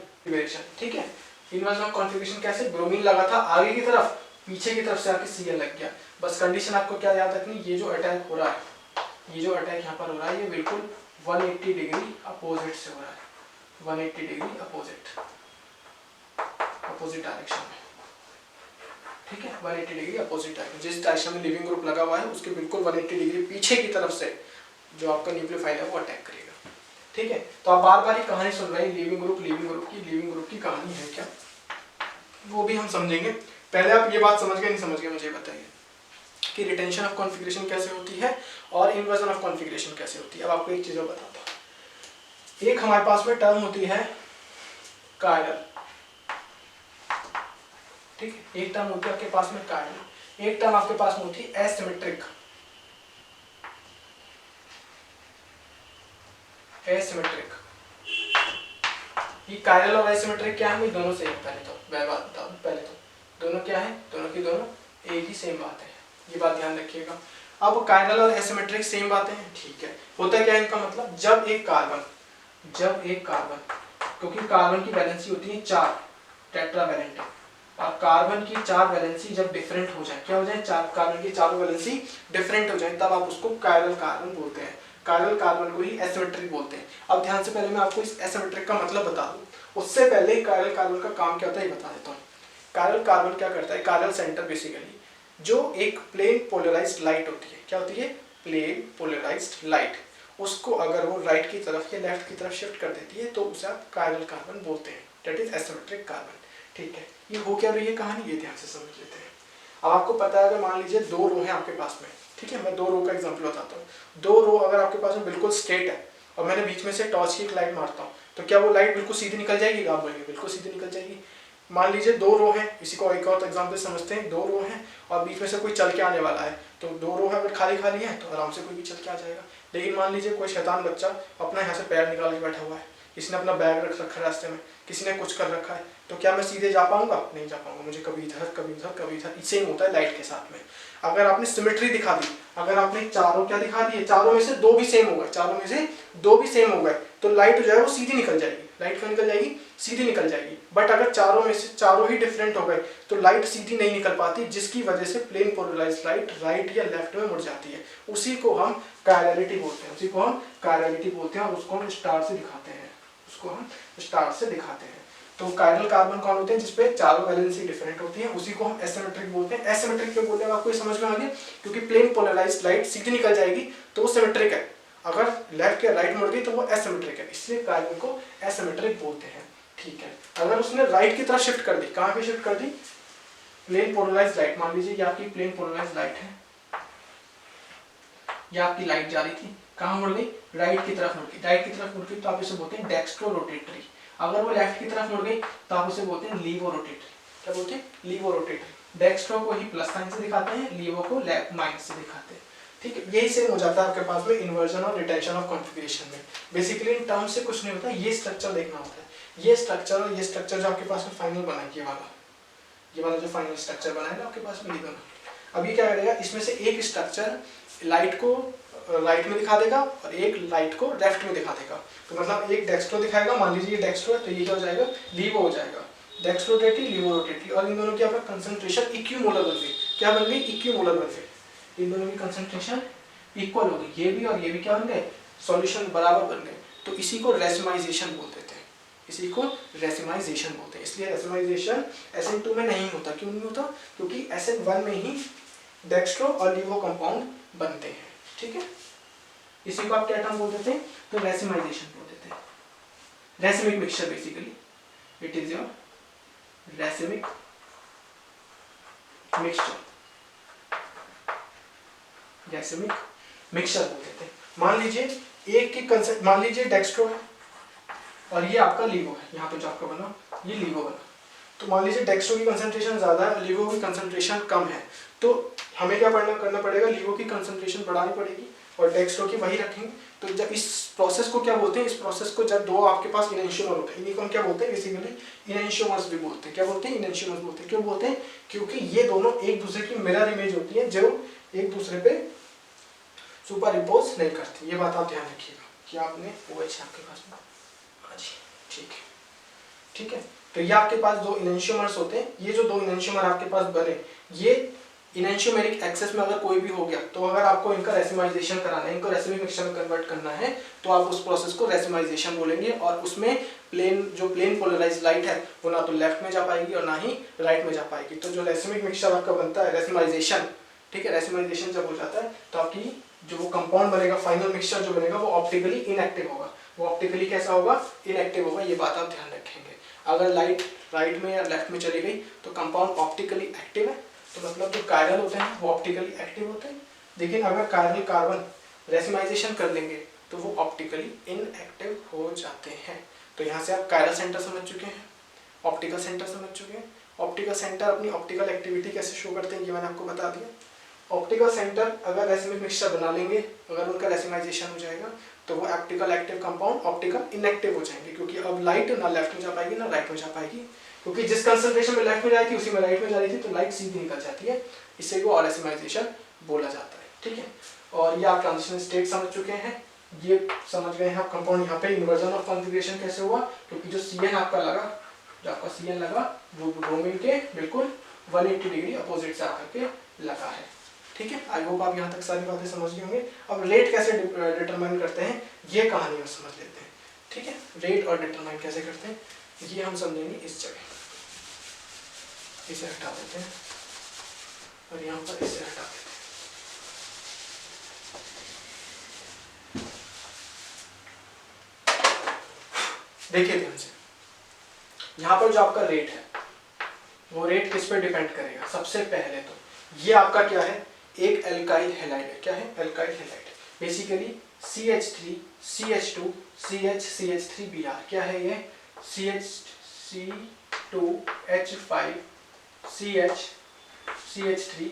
ठीक है। इन्वर्जन ऑफ कॉन्फ़िगरेशन कैसे, ब्रोमीन लगा था आगे की तरफ, पीछे की तरफ से आके Cl लग गया। बस कंडीशन आपको क्या याद रखनी, ये जो अटैक हो रहा है, ये जो अटैक यहाँ पर हो रहा है, ये बिल्कुल 180 डिग्री अपोजिट से हो रहा है, 180 डिग्री अपोजिट डायरेक्शन में, ठीक है, 180 डिग्री अपोजिट डायरेक्शन। जिस डायरेक्शन में लिविंग ग्रुप लगा हुआ है उसके बिल्कुल 180 डिग्री पीछे की तरफ से जो आपका न्यूक्लियोफाइल है वो अटैक करेगा, ठीक है। तो आप बार बार ही कहानी सुन रहे हैं, लिविंग ग्रुप की कहानी है क्या, वो भी हम समझेंगे। पहले आप ये बात समझ गए नहीं समझ गए, मुझे बताइए कि रिटेंशन ऑफ कॉन्फ़िगरेशन कैसे होती है और इन्वर्जन ऑफ कॉन्फ़िगरेशन कैसे होती है। अब आपको एक चीज और बताता हूँ, एक हमारे पास में टर्म होती है कायरल, ठीक है, एक टर्म होती है आपके पास में कायरल, एक टर्म आपके पास में होती है एसिमेट्रिक, ये कायरल और एसिमेट्रिक क्या है, दोनों से एक, पहले तो मैं बात बता दूं, पहले तो दोनों क्या है, दोनों की दोनों एक ही सेम बात है, ये बात ध्यान रखिएगा। अब कायरल और एसिमेट्रिक सेम बातें हैं, ठीक है। होता क्या है इनका मतलब, जब एक कार्बन क्योंकि कार्बन की वैलेंसी होती है 4, टेट्रावैलेंट है, और कार्बन की 4 वैलेंसी जब डिफरेंट हो जाए, क्या हो जाए, कार्बन की 4 वैलेंसी डिफरेंट हो जाए, तब आप उसको कायरल कार्बन बोलते हैं। कायरल कार्बन को ही एसिमेट्रिक बोलते हैं। अब ध्यान से पहले मैं आपको इस एसिमेट्रिक का मतलब बता दूं, उससे पहले कायरल कार्बन का काम क्या होता है ये बता देता हूँ। कायरल कार्बन क्या करता है, कायरल सेंटर बेसिकली जो एक प्लेन पोलराइज्ड लाइट होती है, क्या होती है, प्लेन पोलराइज्ड लाइट, उसको अगर वो राइट की तरफ या लेफ्ट की तरफ शिफ्ट कर देती है तो उसे आप कायरल कार्बन बोलते हैं, दैट इज एसिमेट्रिक कार्बन, ठीक है। ये हो क्या रही है कहानी, ये ध्यान से समझ लेते हैं। अब आपको पता है, अगर मान लीजिए 2 रो है आपके पास में, ठीक है, मैं 2 रो का एग्जांपल बताता हूँ। 2 रो अगर आपके पास में बिल्कुल स्ट्रेट है और मैंने बीच में से टॉर्च की एक लाइट मारता हूँ, तो क्या वो लाइट बिल्कुल सीधी निकल जाएगी, आप बोलेंगे बिल्कुल सीधी निकल जाएगी। मान लीजिए 2 रो हैं, इसी को एक और एग्जांपल समझते हैं। 2 रो हैं और बीच में से कोई चल के आने वाला है, तो 2 रो है अगर खाली खाली है तो आराम से कोई भी चल के आ जाएगा। लेकिन मान लीजिए कोई शैतान बच्चा अपना यहाँ से पैर निकाल के बैठा हुआ है, किसी ने अपना बैग रख रखा है रास्ते में, किसी ने कुछ कर रखा है, तो क्या मैं सीधे जा पाऊंगा? नहीं जा पाऊंगा, मुझे कभी इधर कभी इधर कभी इधर। सेम होता है लाइट के साथ में। अगर आपने सिमेट्री दिखा दी, अगर आपने चारों क्या दिखा दिए, चारों में से 2 भी सेम हो गए, चारों में से 2 भी सेम हो गए, तो लाइट जो है वो सीधी निकल जाएगी। लाइट क्यों निकल जाएगी? सीधी निकल जाएगी। बट अगर चारों में से चारों ही डिफरेंट हो गए तो लाइट सीधी नहीं निकल पाती, जिसकी वजह से प्लेन पोलराइज्ड लाइट राइट या लेफ्ट में मुड़ जाती है। उसी को हम कायरलिटी बोलते हैं, उसी को हम कायरलिटी बोलते हैं और उसको हम स्टार से दिखाते हैं, उसको हम स्टार से दिखाते हैं। तो कायरल कार्बन कौन होते हैं? जिसपे चारों वैलेंसी डिफरेंट होती है, उसी को हम एसिमेट्रिक बोलते हैं। एसिमेट्रिक क्यों बोलते हैं आपको समझ में आ गया? क्योंकि प्लेन पोलराइज्ड लाइट सीधी निकल जाएगी तो वो सिमेट्रिक है, अगर लेफ्ट या राइट मुड़ गई तो वो एसिमेट्रिक है, इसलिए कार्बन को एसिमेट्रिक बोलते हैं। ठीक है, अगर उसने राइट की तरफ शिफ्ट कर दी, कहां पे शिफ्ट कर दी? प्लेन पोलराइज्ड लाइट, मान लीजिए ये आपकी प्लेन पोलराइज्ड लाइट है, ये आपकी लाइट जा रही थी, कहां मुड़ गई? राइट की तरफ मुड़ गई। राइट की तरफ मुड़ गई तो आप इसे बोलते हैं डेक्स्ट्रो रोटेटरी। अगर वो लेफ्ट की तरफ मुड़ गई तो आप उसे बोलते हैं लीवो रोटेटरी। क्या बोलते हैं? लीवो रोटेटरी। डेक्स्ट्रो को ही प्लस साइन से दिखाते हैं, लीवो को माइनस से दिखाते हैं। ठीक है, यही सेम हो जाता है आपके पास में इन्वर्जन और रिटेंशन ऑफ कॉन्फ़िगरेशन में। बेसिकली इन टर्म्स से कुछ नहीं होता, ये स्ट्रक्चर देखना होता है। ये स्ट्रक्चर और ये स्ट्रक्चर जो आपके पास में फाइनल बना है, ये वाला जो फाइनल स्ट्रक्चर बना है ना आपके पास में, ये दोनों। अब ये क्या करेगा? इसमें से एक स्ट्रक्चर लाइट को राइट में दिखा देगा और एक लाइट को लेफ्ट में दिखा देगा। तो मतलब एक डेक्स्ट्रो दिखाएगा, मान लीजिए ये डेक्स्ट्रो है तो ये क्या हो जाएगा? लीवो हो जाएगा। डेक्स्ट्रो रोटेटरी, लीवो रोटेटरी, और इन दोनों की आपका कंसंट्रेशन इक्विमोलर बन गई। क्या बन गई? इक्विमोलर बन गई। इन दोनों की कंसंट्रेशन इक्वल हो गई, ये भी और ये भी क्या बन गए? सॉल्यूशन बराबर बन गए। तो इसी को रेसिमाइजेशन बोलते थे, इसी को रेसिमाइजेशन बोलते हैं। इसलिए रेसिमाइजेशन SN2 में नहीं होता। क्यों नहीं होता? क्योंकि SN1 में ही डेक्स्ट्रो और लीवो कंपाउंड बनते हैं। ठीक है, इसी को आप क्या टर्म बोल देते हैं? तो रेसिमाइजेशन बोल देते हैं। Racemic mixture, basically it is your racemic mixture, racemic mixture बोल देते हैं। मान लीजिए एक की मान लीजिए डेक्स्ट्रो है और ये आपका लीवो है, यहाँ पे जो आपका बना ये लीवो बना। तो मान लीजिए डेक्स्ट्रो की कंसंट्रेशन ज्यादा है और लीवो की कंसंट्रेशन कम है, तो हमें क्या करना पड़ेगा? लीवो की कंसंट्रेशन बढ़ानी पड़ेगी और डेक्स्ट्रो की वही रखेंगे। तो जब इस प्रोसेस को क्या बोलते हैं? इस प्रोसेस को जब दो आपके पास इनएंशियोमर होते हैं, इन्हीं को हम क्या बोलते हैं? बेसिकली इनएंशियोमर्स भी बोलते हैं। क्या बोलते हैं? इनएंशियोमर्स बोलते हैं। क्यों बोलते हैं? क्योंकि ये दोनों एक दूसरे की मिरर इमेज होती है, जो एक दूसरे पे सुपर इम्पोज नहीं करती। ये बात आप ध्यान रखिएगा कि आपने OH आपके पास में। हाँ जी, ठीक है, ठीक है। तो ये आपके पास दो इनएंशियोमर्स होते हैं। ये जो दो इनएंशियोमर आपके पास बने, ये इनएंशियोमेरिक एक्सेस में अगर कोई भी हो गया, तो अगर आपको इनका रेसिमाइजेशन कराना है, इनको रेसिमिक मिक्सचर में कन्वर्ट करना है, तो आप उस प्रोसेस को रेसिमाइजेशन बोलेंगे। और उसमें प्लेन पोलराइज्ड लाइट है वो ना तो लेफ्ट में जा पाएगी और ना ही राइट में जा पाएगी। तो जो रेसिमिक मिक्सचर आपका बनता है, रेसिमाइजेशन, ठीक है, रेसिमाइजेशन जब हो जाता है तो आपकी जो वो कंपाउंड बनेगा, फाइनल मिक्सचर जो बनेगा, वो ऑप्टिकली इनएक्टिव होगा। वो ऑप्टिकली कैसा होगा? इनएक्टिव होगा। ये बात आप ध्यान रखेंगे। अगर लाइट राइट में या लेफ्ट में चली गई तो कंपाउंड ऑप्टिकली एक्टिव है, तो मतलब जो कायरल होते हैं वो ऑप्टिकली एक्टिव होते हैं। लेकिन अगर कायरल कार्बन रेसिमाइजेशन कर लेंगे तो वो ऑप्टिकली इनएक्टिव हो जाते हैं। तो यहाँ से आप कायरल सेंटर समझ चुके हैं, ऑप्टिकल सेंटर समझ चुके हैं। ऑप्टिकल सेंटर अपनी ऑप्टिकल एक्टिविटी कैसे शो करते हैं ये मैंने आपको बता दिया। ऑप्टिकल सेंटर अगर रेसिमिक मिक्सचर बना लेंगे, अगर उनका रेसिमाइजेशन हो जाएगा, तो वो optical active compound optical inactive हो जाएंगे, क्योंकि अब लाइट ना लेफ्ट में जा पाएगी ना राइट में जा पाएगी, क्योंकि जिस कंसंट्रेशन में लेफ्ट में जाती थी उसी में राइट में जा रही थी, तो लाइट सीधी निकल जाती है। इसे को रेसिमाइजेशन बोला जाता है। ठीक है, और ये आप ट्रांजिशन स्टेट समझ चुके हैं, ये समझ गए हैं आप कंपाउंड यहाँ पे इन्वर्जन ऑफ कॉन्फ़िगरेशन कैसे हुआ, क्योंकि जो CN आपका लगा, जो आपका CN लगा वो ब्रोमीन के बिल्कुल 180 डिग्री अपोजिट से आकर के लगा है। ठीक है, आई होप आप यहाँ तक सारी बातें समझ गए होंगे। अब रेट कैसे डिटरमाइन करते हैं ये कहानी में समझ लेते हैं। ठीक है, रेट और डिटरमाइन कैसे करते हैं ये हम समझेंगे इस जगह। इसे हटा देते हैं और यहाँ पर इसे हटा देते हैं। देखिए ध्यान से, यहाँ पर जो आपका रेट है वो रेट किस पर डिपेंड करेगा? सबसे पहले तो ये आपका क्या है? एक एल्काइल हैलाइड है। क्या है? Alkyl halide. Basically CH3 CH2 CH CH3 Br। क्या है ये? CH3 2H5CH3Br,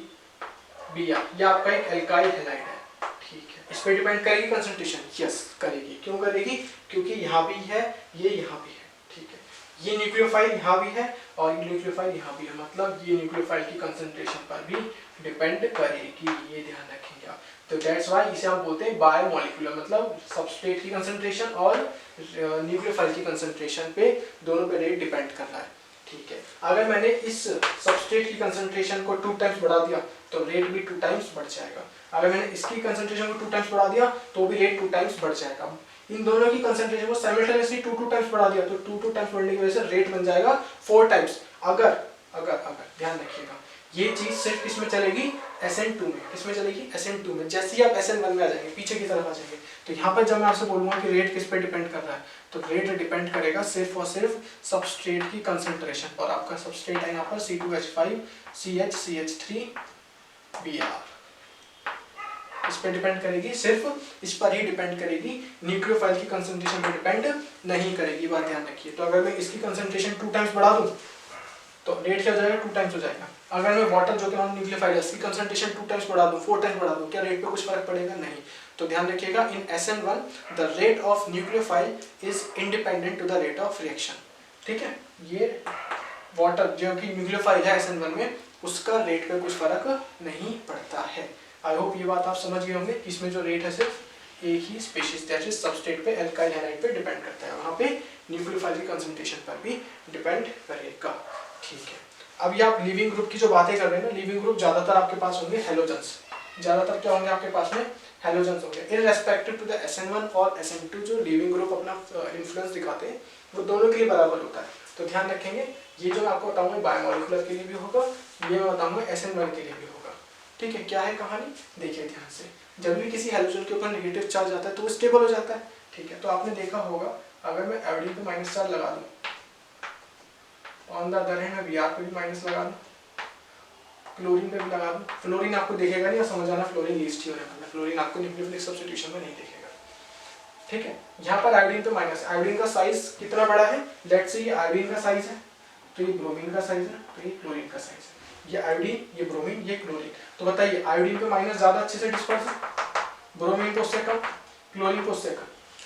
ये आपका एक एल्काइल हैलाइड है। ठीक है, इस पे डिपेंड करेगी कंसंट्रेशन? यस करेगी। क्यों करेगी? क्योंकि यहाँ भी है, ये यहाँ भी है। ठीक है, ये न्यूक्लियोफाइल यहाँ भी है और ये न्यूक्लियोफाइल यहाँ भी है, मतलब ये न्यूक्लियोफाइल की कंसंट्रेशन पर भी डिपेंड करेगी, ये ध्यान रखेंगे आप। तो दैट्स वाई इसे हम बोलते हैं बायोमोलिकुलर, मतलब सबस्ट्रेट की कंसंट्रेशन और न्यूक्लियोफाइल की कंसंट्रेशन पे दोनों पे रेट डिपेंड कर रहा है। ठीक है, अगर मैंने इस सबस्ट्रेट की कंसंट्रेशन को 2 टाइम्स बढ़ा दिया तो रेट भी 2 टाइम्स बढ़ जाएगा। अगर मैंने इसकी कंसंट्रेशन को 2 टाइम्स बढ़ा दिया तो भी रेट 2 टाइम्स बढ़ जाएगा। इन दोनों की कंसंट्रेशन को साइमल्टेनियसली 2 टाइम्स बढ़ा दिया तो 2 टाइम्स बढ़ने की वजह से रेट बन जाएगा 4 टाइम्स। अगर ध्यान रखिएगा, ये चीज सिर्फ किसमें चलेगी? SN2 में। किसमें चलेगी? SN2 में। जैसे ही आप SN1 में आ जाएंगे, पीछे की तरफ आ जाएंगे, तो यहाँ पर जब मैं आपसे बोलूंगा कि रेट किस पे डिपेंड कर रहा है, तो रेट डिपेंड करेगा सिर्फ और सिर्फ सबस्ट्रेट की कंसंट्रेशन पर। आपका सबस्ट्रेट है यहाँ पर C2H5CH3Br, इस पे डिपेंड करेगी, सिर्फ इस पर ही डिपेंड करेगी, न्यूक्लियोफाइल की कंसंट्रेशन पे डिपेंड नहीं करेगी, बात ध्यान रखिए। तो अगर मैं इसकी कंसंट्रेशन 2 टाइम्स बढ़ा दूं तो रेट क्या हो जाएगा? 2 टाइम्स हो जाएगा। अगर मैं वाटर जो कि नॉन न्यूक्लियोफाइल है इसकी कंसंट्रेशन 2 टाइम्स बढ़ा दूं, 4 टाइम्स बढ़ा दूं, क्या रेट पे कुछ फर्क पड़ेगा? नहीं। तो ध्यान रखिएगा, in SN1 the rate of nucleophile is independent to the rate of reaction. ठीक है, ये वाटर जो कि न्यूक्लियोफाइल है SN1 में, उसका रेट पे कुछ फर्क नहीं पड़ता है। आई होप ये बात आप समझ गए होंगे कि इसमें जो रेट है सिर्फ एक ही स्पीशीज दैट सबस्ट्रेट पे एल्काइल हैलाइड पे डिपेंड करता है, वहाँ पे न्यूक्लियोफाइल की कंसंट्रेशन पर भी डिपेंड करेगा। ठीक है, अभी आप लिविंग ग्रुप की जो बातें कर रहे हैं ना, लिविंग ग्रुप ज्यादातर आपके पास होंगे हेलोजन्स। ज्यादातर क्या होंगे आपके पास में? हेलोजन्स होंगे। इररेस्पेक्टिव टू द SN1 और SN2 जो लिविंग ग्रुप अपना इन्फ्लुएंस दिखाते हैं वो दोनों के लिए बराबर होता है। तो ध्यान रखेंगे, ये जो मैं आपको बताऊंगा बायोमोलिकुलर के लिए भी होगा, ये मैं बताऊंगा SN1 के लिए भी होगा। ठीक है, क्या है कहानी? देखिए ध्यान से, जब भी किसी हेलोजन के ऊपर नेगेटिव चार्ज आता है तो वो स्टेबल हो जाता है। ठीक है, तो आपने देखा होगा, अगर मैं आयोडीन पे माइनस चार्ज लगा दूं, ऑन द अदर हैंड मैं Br पे भी माइनस लगा दूं, क्लोरीन पे भी लगा दूं, फ्लोरीन आपको देखेगा नहीं, समझ आना फ्लोरीन लीस्ट ही होने वाला है, फ्लोरीन आपको न्यूक्लियोफिलिक सब्स्टिट्यूशन में नहीं देखेगा। ठीक है, यहाँ पर आयोडीन पे माइनस, आयोडीन का साइज कितना बड़ा है? लेट्स से ये आयोडीन का साइज है, तो ये ब्रोमीन का साइज है, तो ये क्लोरीन का साइज है। ये आयोडीन, ये ब्रोमीन, ये क्लोरीन। तो बताइए आयोडीन पे माइनस ज्यादा अच्छे से डिस्पर्स है, ब्रोमीन को उससे कम, क्लोरीन को उससे कम।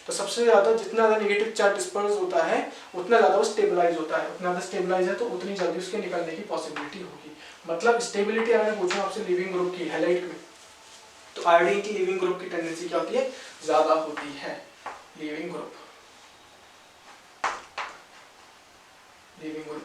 तो सबसे ज्यादा जितना ज्यादा नेगेटिव चार्ज डिस्पर्स होता है उतना ज्यादा वो स्टेबलाइज होता है, उतना ज्यादा स्टेबलाइज है तो उतनी जल्दी उसके निकलने की पॉसिबिलिटी होगी। मतलब स्टेबिलिटी अगर मैं पूछूं आपसे लिविंग ग्रुप की हैलाइड में, तो आयोडीन की लिविंग ग्रुप की टेंडेंसी क्या होती है? ज्यादा होती है। लिविंग ग्रुप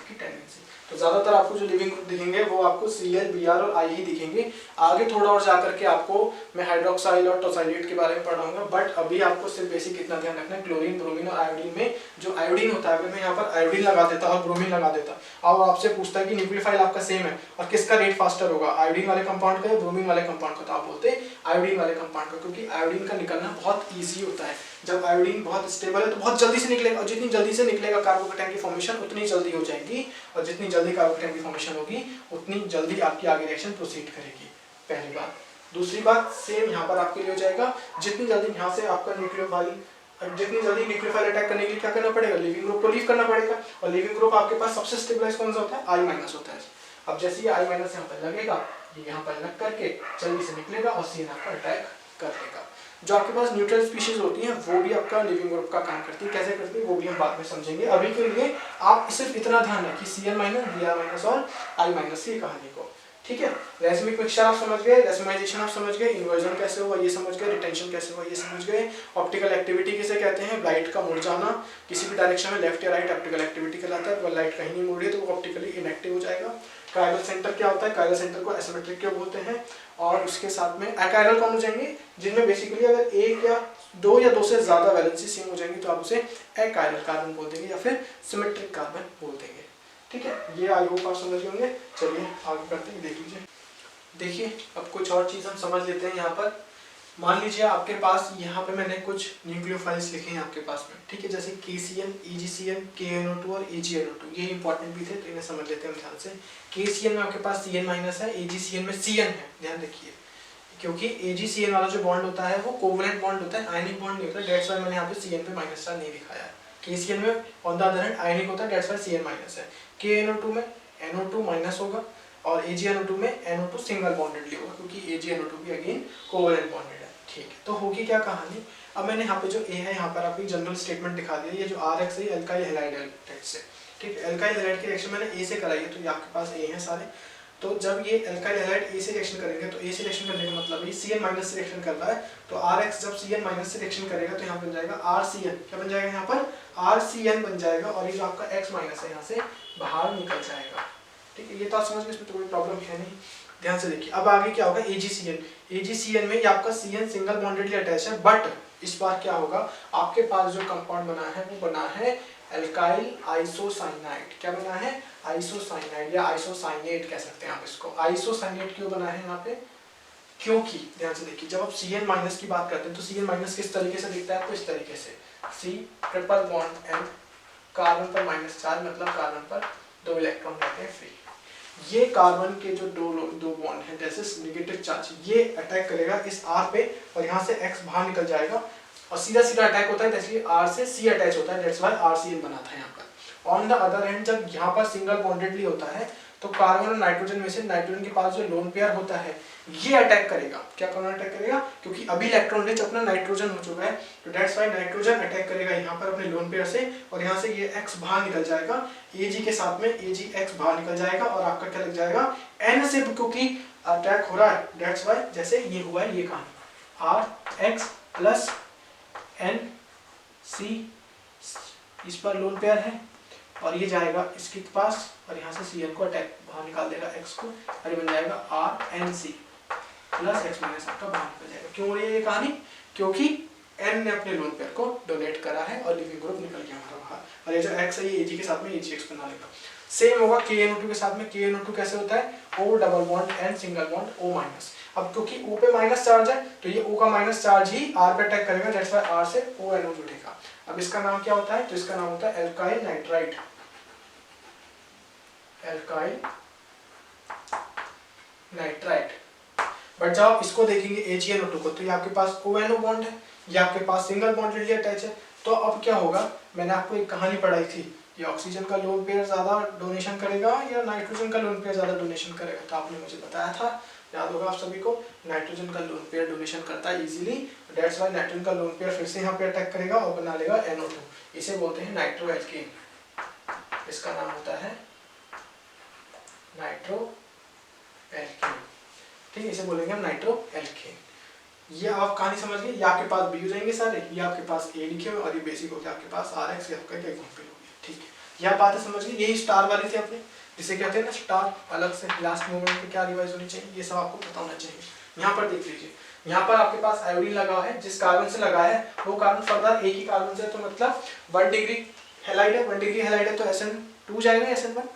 की टेंडेंसी, तो ज्यादातर आपको जो लिविंग ग्रुप दिखेंगे वो आपको Cl, Br और I ही दिखेंगे। आगे थोड़ा और जाकर के आपको मैं हाइड्रोक्साइल और टोसाइलेट के बारे में पढ़ाऊंगा, बट अभी आपको सिर्फ बेसिक इतना ध्यान रखना है, क्लोरीन, ब्रोमीन और आयोडीन में जो आयोडीन होता है, अगर मैं यहाँ पर आयोडीन लगा देता और ब्रोमीन लगा देता और आपसे पूछता है कि न्यूक्लियोफाइल आपका सेम है और किसका रेट फास्टर होगा, आयोडीन वाले कंपाउंड का या ब्रोमीन वाले कंपाउंड का, तो आप बोलते हैं आयोडीन वाले कंपाउंड का, क्योंकि आयोडीन का निकलना बहुत ईजी होता है। जब आयोडीन बहुत स्टेबल है तो बहुत जल्दी से निकलेगा, और जितनी जल्दी से निकलेगा कार्बोकेटाइन की फॉर्मेशन उतनी जल्दी हो जाएगी, और जितनी जल्दी कार्बोकेटाइन की फॉर्मेशन होगी उतनी जल्दी आपकी आगे रिएक्शन प्रोसीड करेगी। पहली बात। दूसरी बात सेम यहाँ पर आपके लिए हो जाएगा, जितनी जल्दी यहाँ से आपका न्यूक्लियोफाइल अटैक करने के लिए क्या करना पड़ेगा? लिविंग ग्रुप को लीव करना पड़ेगा, और लिविंग ग्रुप आपके पास सबसे स्टेबलाइज कौन सा होता है? I- होता है। अब जैसे ये I- यहाँ पर लगेगा, ये यहाँ पर लग करके जल्दी से निकलेगा और CN आपका अटैक कर देगा। जो आपके पास न्यूट्रल स्पीशीज होती हैं वो भी आपका लिविंग ग्रुप का काम करती है, कैसे करती है वो भी हम बाद में समझेंगे। अभी के लिए आप सिर्फ इतना ध्यान रखिए, Cl-, Br- और I- की कहानी को। ठीक है, रेसिमिक मिक्सचर आप समझ गए, रेसिमाइजेशन आप समझ गए, इन्वर्जन कैसे हुआ ये समझ गए, रिटेंशन कैसे हुआ ये समझ गए, ऑप्टिकल एक्टिविटी किसे कहते हैं? लाइट का मुड़ जाना किसी भी डायरेक्शन में, लेफ्ट या राइट, ऑप्टिकल एक्टिविटी कहलाता है। अगर लाइट कहीं नहीं मुड़ रही है तो वो ऑप्टिकली इनएक्टिव हो जाएगा। कायरल सेंटर क्या होता है? कायरल सेंटर को एसिमेट्रिक क्यों बोलते हैं? और उसके साथ में अकायरल कौन हो जाएंगे? जिनमें बेसिकली अगर एक या दो से ज्यादा वैलेंसी सेम हो जाएंगी तो आप उसे अकायरल कार्बन बोल देंगे या फिर सिमेट्रिक कार्बन बोल देंगे। ठीक है, ये आई होप आप समझ होंगे। चलिए आगे करते हैं, देख लीजिए। देखिए अब कुछ और चीज हम समझ लेते हैं। यहाँ पर मान लीजिए आपके पास यहाँ पे मैंने कुछ न्यूक्लियोफाइल्स लिखे हैं आपके पास में, ठीक है, जैसे KCN, EgCN, KNO2 और AgNO2, ये इंपॉर्टेंट भी थे तो इन्हें समझ लेते हैं ध्यान से। KCN में आपके पास Cn- है, AgCN में Cn है, ध्यान रखिए, क्योंकि AgCN वाला जो बॉन्ड होता है वो कोवलेंट बॉन्ड होता है, आयनिक बॉन्ड नहीं होता, दैट्स व्हाई मैंने यहाँ पे Cn पे माइनस चार्ज नहीं दिखाया है। KCl में ऑन द अदर हैंड आयनिक होता है, दैट्स व्हाई Cl माइनस है। KNO2 में NO2 माइनस होगा और AgNO2 में NO2 सिंगल बॉन्डेडली होगा क्योंकि AgNO2 भी अगेन कोवैलेंट बॉन्डेड है। ठीक है, तो होगी क्या कहानी, अब मैंने यहाँ पे जो A है यहाँ पर आपको जनरल स्टेटमेंट दिखा दिया, ये जो RX है एल्काइल हैलाइड से, ठीक है, एल्काइल हैलाइड की रिएक्शन मैंने A से कराई है तो ये आपके पास A है सारे। तो जब ये एल्काइल हैलाइड A से रिएक्शन करेंगे तो A से रिएक्शन करने का मतलब ये Cl माइनस से रिएक्शन कर रहा है, तो RX जब Cl माइनस से रिएक्शन करेगा तो यहाँ बन जाएगा RCN, क्या बन जाएगा यहाँ पर RCN बन जाएगा और ये जो आपका X माइनस है यहाँ से बाहर निकल जाएगा। ठीक है, ये तो आप समझ गए, इसमें तो कोई प्रॉब्लम है नहीं। ध्यान से देखिए अब आगे क्या होगा, AgCN में ये आपका Cn सिंगल बॉन्डेडली अटैच है, बट इस बार क्या होगा, आपके पास जो कंपाउंड बना है वो बना है एल्काइल आइसोसाइनाइड। क्या बना है, आइसोसाइनाइड या आइसोसाइनेट कह सकते हैं आप इसको। आइसोसाइनेट क्यों बना है यहाँ पे, क्योंकि ध्यान से देखिए जब आप Cn माइनस की बात करते हैं तो Cn माइनस किस तरीके से दिखता है आपको, इस तरीके से C triple bond N, carbon पर माइनस चार्ज मतलब कार्बन पर 2 इलेक्ट्रॉन रहते हैं फ्री। ये कार्बन के जो दो बॉन्ड है दैट इज नेगेटिव चार्ज, ये अटैक करेगा इस R पे और यहाँ से X बाहर निकल जाएगा और सीधा सीधा अटैक होता है, इसलिए R से C अटैच होता है, दैट्स व्हाई RCN बना था यहाँ पर। ऑन द अदर हैंड जब यहाँ पर सिंगल बॉन्डेडली होता है तो कार्बन और नाइट्रोजन में से नाइट्रोजन के पास जो लोन पेयर होता है ये अटैक करेगा। क्या कौन अटैक करेगा, क्योंकि अभी इलेक्ट्रॉन रिच अपना नाइट्रोजन हो चुका है तो दैट्स व्हाई नाइट्रोजन अटैक करेगा यहाँ पर अपने लोन पेयर से और यहाँ से ये X बाहर निकल जाएगा, Ag के साथ में AgX बाहर निकल जाएगा और आपका क्या लग जाएगा N से, क्योंकि अटैक हो रहा है दैट्स व्हाई जैसे ये हुआ है ये कहानी RX प्लस NC इस पर लोन पेयर है और ये जाएगा इसके पास और यहाँ से Cn को अटैक बाहर निकाल देगा X को और ये बन जाएगा RNC प्लस X माइनस आपका बाहर निकल जाएगा। क्यों हो रही है ये कहानी, क्योंकि N ने अपने लोन पेयर को डोनेट करा है और लिविंग ग्रुप निकल गया हमारा बाहर और ये जो X है ये Ag के साथ में AgX बना लेगा। सेम होगा KNO2 के साथ में, KNO2 कैसे होता है O double bond N single bond O minus. अब क्योंकि O पे माइनस चार्ज है तो ये O का माइनस चार्ज ही R पे अटैक करेगा, दैट्स व्हाई R से ONO जुड़ेगा। अब इसका नाम क्या होता है, तो इसका नाम होता है alkyl nitrite, alkyl nitrite. But जब आप इसको देखेंगे AgNO2 को तो ये आपके पास ONO बॉन्ड है, ये आपके पास सिंगल बॉन्डेडली अटैच है। तो अब क्या होगा, मैंने आपको एक कहानी पढ़ाई थी, ये ऑक्सीजन का लोन पेयर ज्यादा डोनेशन करेगा या नाइट्रोजन का लोन पेयर ज्यादा डोनेशन करेगा, तो आपने मुझे बताया था, याद होगा आप सभी को, नाइट्रोजन का लोन पेयर डोनेशन करता है इजीली, दैट्स व्हाई नाइट्रोजन का लोन पेयर फिर से यहाँ पे अटैक करेगा और बना लेगा NO2, इसे बोलते हैं नाइट्रो एल्कीन, इसका नाम होता है नाइट्रो एल्कीन। ठीक है, इसे बोलेंगे हम नाइट्रो एल्कीन। ये आप कहानी समझ गए, ये आपके पास बी हो जाएंगे सारे, ये आपके पास ए लिखे हुए और ये बेसिक हो गया आपके पास RX, ये आपका एक एग्जांपल हो गया। ठीक है, ये आप बातें समझ गए, यही स्टार वाली थी अपने, जिसे कहते हैं ना स्टार, अलग से लास्ट मोमेंट पे क्या रिवाइज होनी चाहिए ये सब आपको पता होना चाहिए। यहाँ पर देख लीजिए, यहाँ पर आपके पास आयोडीन लगा है, जिस कार्बन से लगा है वो कार्बन फर्दर एक ही कार्बन से, तो मतलब 1 डिग्री हैलाइड है, 1 डिग्री हैलाइड है तो SN2 जाएगा,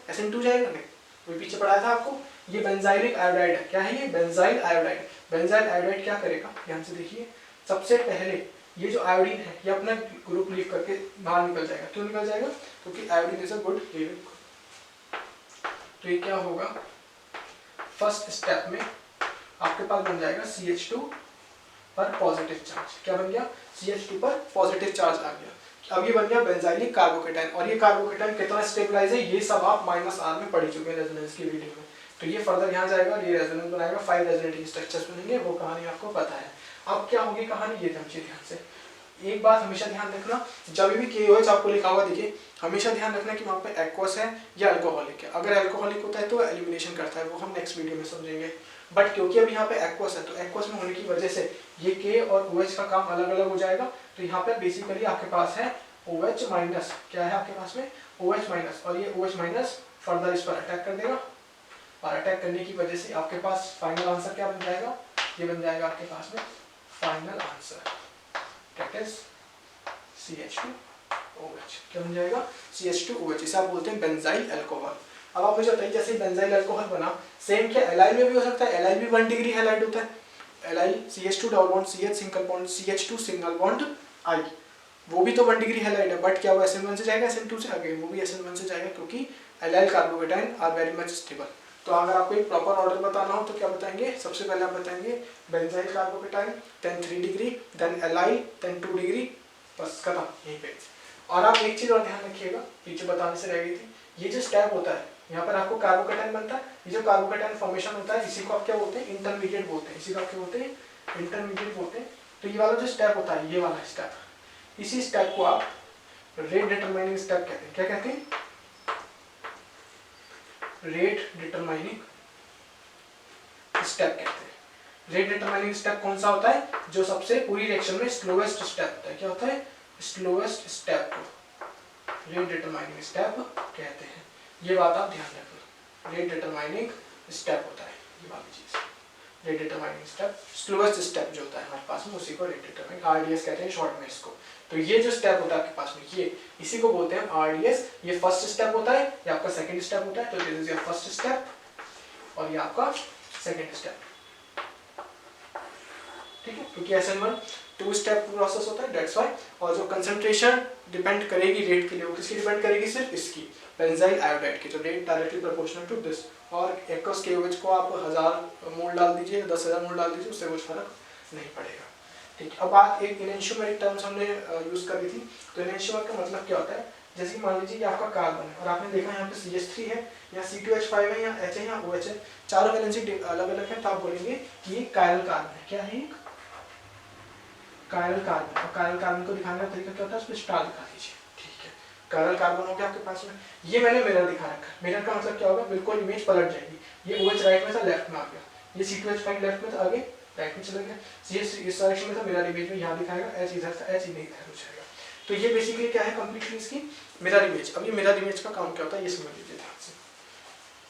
SN2 जाएगा नहीं, वो पीछे पढ़ाया था आपको। ये बेंजाइलिक आयोडाइड है, क्या है ये बेंजाइल आयोडाइड। बेंजाइल आयोडाइड क्या करेगा, ध्यान से देखिए, सबसे पहले ये जो आयोडीन है ये अपना ग्रुप लीव करके बाहर निकल जाएगा। क्यों निकल जाएगा, क्योंकि iodine is a good leaving group. तो ये क्या होगा, फर्स्ट स्टेप में आपके पास बन जाएगा CH2 पर पॉजिटिव चार्ज। क्या बन गया, CH2 पर पॉजिटिव चार्ज आ गया। अब ये बन गया बेंजाइलिक कार्बोकेटाइन, और ये कार्बोकेटाइन कितना स्टेबलाइज है ये सब आप -R में पढ़ चुके हैं रेजोनेंस की वीडियो में। तो ये फर्दर यहाँ जाएगा और ये रेजोनेंस बनाएगा, 5 रेजोनेटिंग स्ट्रक्चर्स बनेंगे, वो कहानी आपको पता है। अब क्या होगी कहानी, ये समझिए ध्यान से। एक बात हमेशा ध्यान रखना, जब भी KOH आपको लिखा हुआ देखिए, हमेशा ध्यान रखना कि वहाँ पे एक्वस है या अल्कोहलिक है। अगर अल्कोहलिक होता है तो एलिमिनेशन करता है, वो हम नेक्स्ट वीडियो में समझेंगे। बट क्योंकि अब यहाँ पे एक्वस है तो एक्वस में होने की वजह से ये K और OH का काम अलग अलग हो जाएगा। तो यहाँ पे बेसिकली आपके पास है OH माइनस, क्या है आपके पास में OH माइनस, और ये OH माइनस फर्दर इस पर अटैक कर देगा और अटैक करने की वजह से आपके पास फाइनल आंसर क्या बन जाएगा, ये बन जाएगा आपके पास में final answer that is CH2OH। क्या बन जाएगा, CH2OH, इसे आप बोलते हैं बेंजाइल अल्कोहल। अब आप मुझे बताइए, जैसे बेंजाइल अल्कोहल बना, सेम क्या एलाइल में भी हो सकता है, एलाइल भी 1 डिग्री हैलाइड होता है, allyl CH2 double bond CH single bond CH2 single bond I, वो भी तो 1 डिग्री हैलाइड है, बट क्या वो SN1 से जाएगा SN2 से, अगेन वो भी SN1 से जाएगा, क्योंकि allyl carbocation are very much stable. तो अगर आपको एक प्रॉपर ऑर्डर बताना हो तो क्या बताएंगे, सबसे पहले आप बताएंगे benzyl carbocation, then 3 degree, then allyl, then 2 degree, बस खत्म यहीं पे। और आप एक चीज और ध्यान रखिएगा, पीछे बताने से रह गई थी, ये जो स्टेप होता है यहाँ पर आपको कार्बोकेटाइन बनता है, ये जो कार्बोकेटाइन फॉर्मेशन होता है इसी को आप क्या बोलते हैं, इंटरमीडिएट बोलते हैं, इसी को आप क्या बोलते हैं, इंटरमीडिएट बोलते हैं। तो ये वाला जो स्टेप होता है, ये वाला स्टेप, इसी स्टेप को आप रेट डिटरमाइनिंग स्टेप कहते हैं। क्या कहते हैं? रेट डिटरमाइनिंग स्टेप कहते हैं। रेट डिटरमाइनिंग स्टेप कौन सा होता है? जो सबसे पूरी रिएक्शन में स्लोएस्ट स्टेप होता है। क्या होता है? स्लोएस्ट स्टेप को रेट डिटरमाइनिंग स्टेप कहते हैं। ये बात आप ध्यान रखना, रेट डिटरमाइनिंग स्टेप होता है ये वाली चीज। Rate determining step, slowest step जो होता है हमारे पास में, उसी को रेट डिटरमाइनिंग, आरडीएस कहते हैं शॉर्ट में इसको। तो ये जो स्टेप होता है आपके पास में, ये इसी को बोलते हैं आरडीएस। ये फर्स्ट स्टेप होता है, ये आपका सेकंड स्टेप होता है। तो this is your first step और ये आपका सेकंड स्टेप, ठीक है, क्योंकि SN1 टू स्टेप प्रोसेस होता है, दैट्स व्हाई। और जो कंसंट्रेशन डिपेंड करेगी रेट के लिए, वो किसकी डिपेंड करेगी? सिर्फ इसकी, बेंजाइल आयोडाइड की, जो rate directly proportional to this. और एक्वस KOH को आप 1000 मोल डाल दीजिए, 10,000 मोल डाल दीजिए, उससे कुछ फर्क नहीं पड़ेगा, ठीक है। अब बात एक इनेंशियोमेरिक टर्म्स हमने यूज करी थी। तो इनेंशियोमर का मतलब क्या होता है? जैसे कि मान लीजिए कि आपका कार्बन है और आपने देखा यहाँ पे CH3 है, या C2H5 है, या H है, या OH है, चारों वैलेंसी अलग अलग है, तो आप बोलेंगे कि ये कायरल कार्बन है। क्या है? Chiral carbon. और कायरल कार्बन को दिखाने का तरीका क्या होता है? उसमें स्टार दिखा दीजिए, ठीक है। कायरल कार्बन हो गया आपके पास में। ये मैंने मिरर दिखा रखा है। मिरर का मतलब क्या होगा? बिल्कुल इमेज पलट जाएगी। ये OH राइट में था, लेफ्ट में आ गया। ये C2H5 लेफ्ट में था, आगे राइट में चला गया। CH इस डायरेक्शन में था, मिरर इमेज में यहाँ दिखाएगा, H इधर था, H नहीं इधर हो जाएगा। तो ये बेसिकली क्या है? कंप्लीटली इसकी मिरर इमेज। अब ये मिरर इमेज का काम क्या होता है ये समझ लीजिए ध्यान से।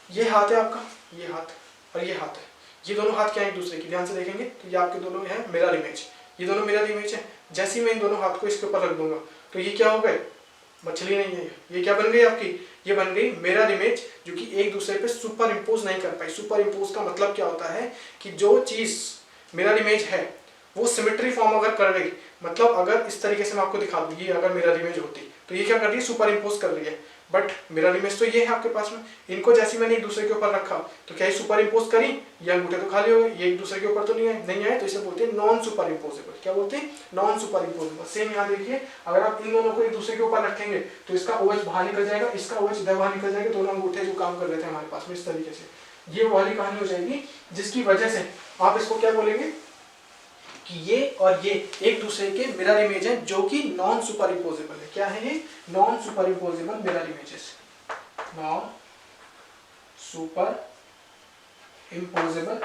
ये हाथ है आपका, ये हाथ और ये हाथ है। ये दोनों हाथ क्या है? एक दूसरे की, ध्यान से देखेंगे तो ये आपके दोनों है मिरर इमेज। ये दोनों मिरर इमेज है। जैसे ही मैं इन दोनों हाथ को इसके ऊपर रख दूंगा तो ये क्या हो गए? मछली नहीं है, ये क्या बन गई आपकी? ये बन गई मिरर इमेज, जो कि एक दूसरे पे सुपर इम्पोज नहीं कर पाई। सुपर इम्पोज का मतलब क्या होता है कि जो चीज मिरर इमेज है वो सिमेट्री फॉर्म अगर कर गई, मतलब अगर इस तरीके से मैं आपको दिखा दूं, ये अगर मिरर इमेज होती तो ये क्या कर रही है? सुपर इम्पोज कर रही है। बट मिरर इमेज तो ये है आपके पास में। इनको जैसे मैंने एक दूसरे के ऊपर रखा तो क्या ये सुपर इम्पोज करी? ये अंगूठे तो खाली हो गए, ये एक दूसरे के ऊपर तो नहीं आए, तो इसे बोलते हैं नॉन सुपर इम्पोजेबल। क्या बोलते हैं? Non super imposable. सेम यहाँ देखिए, अगर आप इन दोनों को एक दूसरे के ऊपर रखेंगे तो इसका OH बाहर निकल जाएगा, इसका OH इधर बाहर निकल जाएगा, दोनों अंगूठे जो काम कर रहे थे हमारे पास में इस तरीके से, ये वाली कहानी हो जाएगी। जिसकी वजह से आप इसको क्या बोलेंगे कि ये और ये एक दूसरे के मिरर इमेज हैं, जो कि नॉन सुपर इम्पोजेबल है। क्या है ये? Non super imposable mirror images. Non super imposable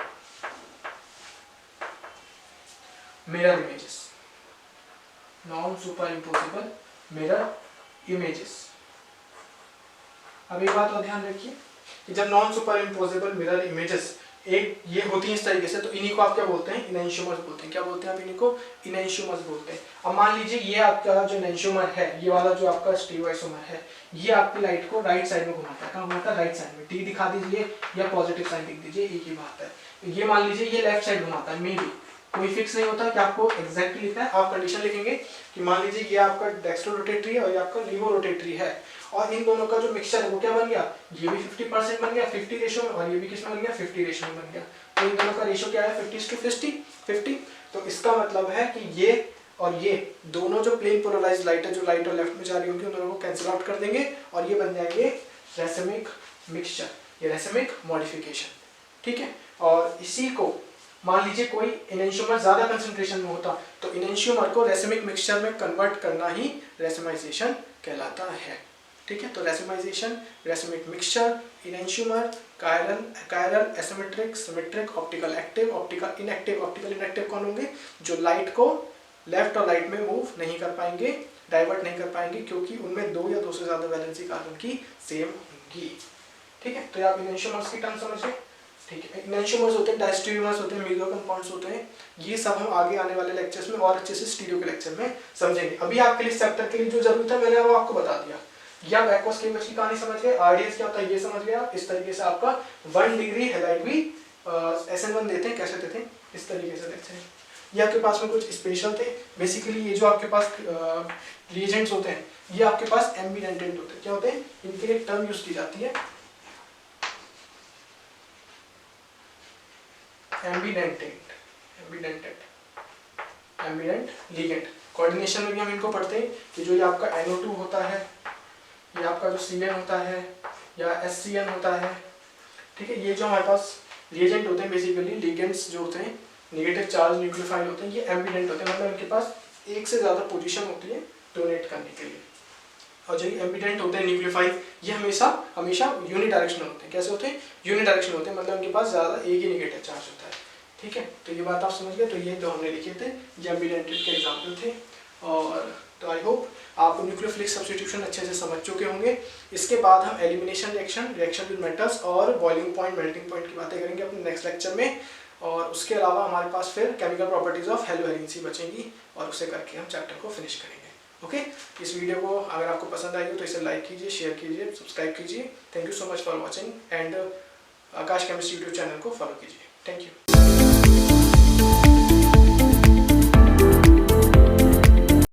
mirror images. Non super imposable mirror images. अब एक बात और ध्यान रखिए कि जब non super imposable mirror images एक ये होती है इस तरीके से, तो इन्हीं को आप क्या बोलते हैं? इनेंशियोमर्स बोलते हैं। क्या बोलते हैं आप इन्हीं को? इनेंशियोमर्स बोलते हैं। अब मान लीजिए ये आपका जो इनेंशियोमर है, ये वाला जो आपका स्टीरियोइसोमर है, ये आपकी लाइट को राइट साइड में घुमाता है। कहाँ घुमाता है? राइट साइड में। टी दिखा दीजिए या पॉजिटिव साइन लिख दीजिए, एक ही बात है। ये मान लीजिए ये लेफ्ट साइड घुमाता है, मे बी, कोई फिक्स नहीं होता कि आपको एग्जैक्टली लिखना है। आप कंडीशन लिखेंगे कि मान लीजिए ये आपका डेक्स्ट्रो रोटेटरी है और ये आपका लीवो रोटेटरी है, और इन दोनों का जो मिक्सचर है वो क्या बन गया? ये भी 50% बन गया 50 रेशियो में, और ये भी किसमें बन गया? 50 रेशियो में बन गया। तो इन दोनों का रेशियो क्या है? 50:50। तो इसका मतलब है कि ये और ये दोनों जो प्लेन पोलराइज्ड लाइट है, जो राइट और लेफ्ट में जा रही होंगी, उन दोनों को कैंसिल आउट कर देंगे और ये बन जाएंगे रेसिमिक मिक्सचर, ये रेसिमिक मॉडिफिकेशन, ठीक है। और इसी को मान लीजिए कोई इनेंशियोमर ज्यादा कंसंट्रेशन में होता तो इनेंशियोमर को रेसिमिक मिक्सचर में कन्वर्ट करना ही रेसिमाइजेशन कहलाता है, ठीक है। तो racemization, racemic mixture, enantiomer, chiral, asymmetric, symmetric, optical active, optical inactive. Optical inactive कौन होंगे? जो लाइट को लेफ्ट और राइट में मूव नहीं कर पाएंगे, डाइवर्ट नहीं कर पाएंगे, क्योंकि उनमें 2 या 2 से ज्यादा वैलेंसी कार्बन की सेम होंगी, ठीक है। तो आप इनेंशियोमर्स की टर्म समझ गए, ठीक है। इनेंशियोमर्स होते हैं, डायस्टेरियोमर्स होते हैं, मेजो कंपाउंड्स होते हैं। ये सब हम आगे आने वाले लेक्चर्स में और अच्छे से स्टीरियो के लेक्चर में समझेंगे। अभी आपके लिए चैप्टर के लिए जो जरूरत है मैंने वो आपको बता दिया। ये आप एक्वस केमिकल की कहानी समझ गए, आरडीएस क्या होता है ये समझ गए। इस तरीके से आपका 1 डिग्री हैलाइड भी SN1 देते हैं, कैसे देते हैं? इस तरीके से देते हैं। ये आपके पास में कुछ स्पेशल थे। बेसिकली ये जो आपके पास रिएजेंट्स होते हैं ये आपके पास एम्बिडेंटेंट होते हैं। क्या होते हैं? इनके लिए टर्म यूज की जाती है एम्बिडेंटेंट, एम्बिडेंट लिगेंड। कोऑर्डिनेशन में भी हम इनको पढ़ते हैं कि जो ये आपका NO2 होता है, ये आपका जो CN होता है या SCN होता है, ठीक है, ये जो हमारे पास रिएजेंट होते हैं बेसिकली, लिगेंड्स जो होते हैं नेगेटिव चार्ज न्यूक्लियोफाइल होते हैं, ये एम्बिडेंट होते हैं, मतलब इनके पास एक से ज़्यादा पोजीशन होती है डोनेट करने के लिए। और जो एम्बिडेंट होते हैं न्यूक्लियोफाइल, ये हमेशा यूनिडायरेक्शनल होते हैं। कैसे होते हैं? यूनिडायरेक्शनल होते हैं, मतलब इनके पास ज़्यादा एक ही नेगेटिव चार्ज होता है, ठीक है। तो ये बात आप समझ गए। तो ये जो हमने लिखे थे ये एम्बिडेंटेड के एग्जाम्पल थे। और तो आई होप आप न्यूक्लियोफिलिक सब्स्टिट्यूशन अच्छे से समझ चुके होंगे। इसके बाद हम एलिमिनेशन रिएक्शन विद मेटल्स और बॉइलिंग पॉइंट, मेल्टिंग पॉइंट की बातें करेंगे अपने नेक्स्ट लेक्चर में। और उसके अलावा हमारे पास फिर केमिकल प्रॉपर्टीज ऑफ हेलोवेलेंसी बचेंगी और उसे करके हम चैप्टर को फिनिश करेंगे। ओके, इस वीडियो को अगर आपको पसंद आई हो तो इसे लाइक कीजिए, शेयर कीजिए, सब्सक्राइब कीजिए। Thank you so much for watching and Akash chemistry YouTube channel को फॉलो कीजिए। Thank you.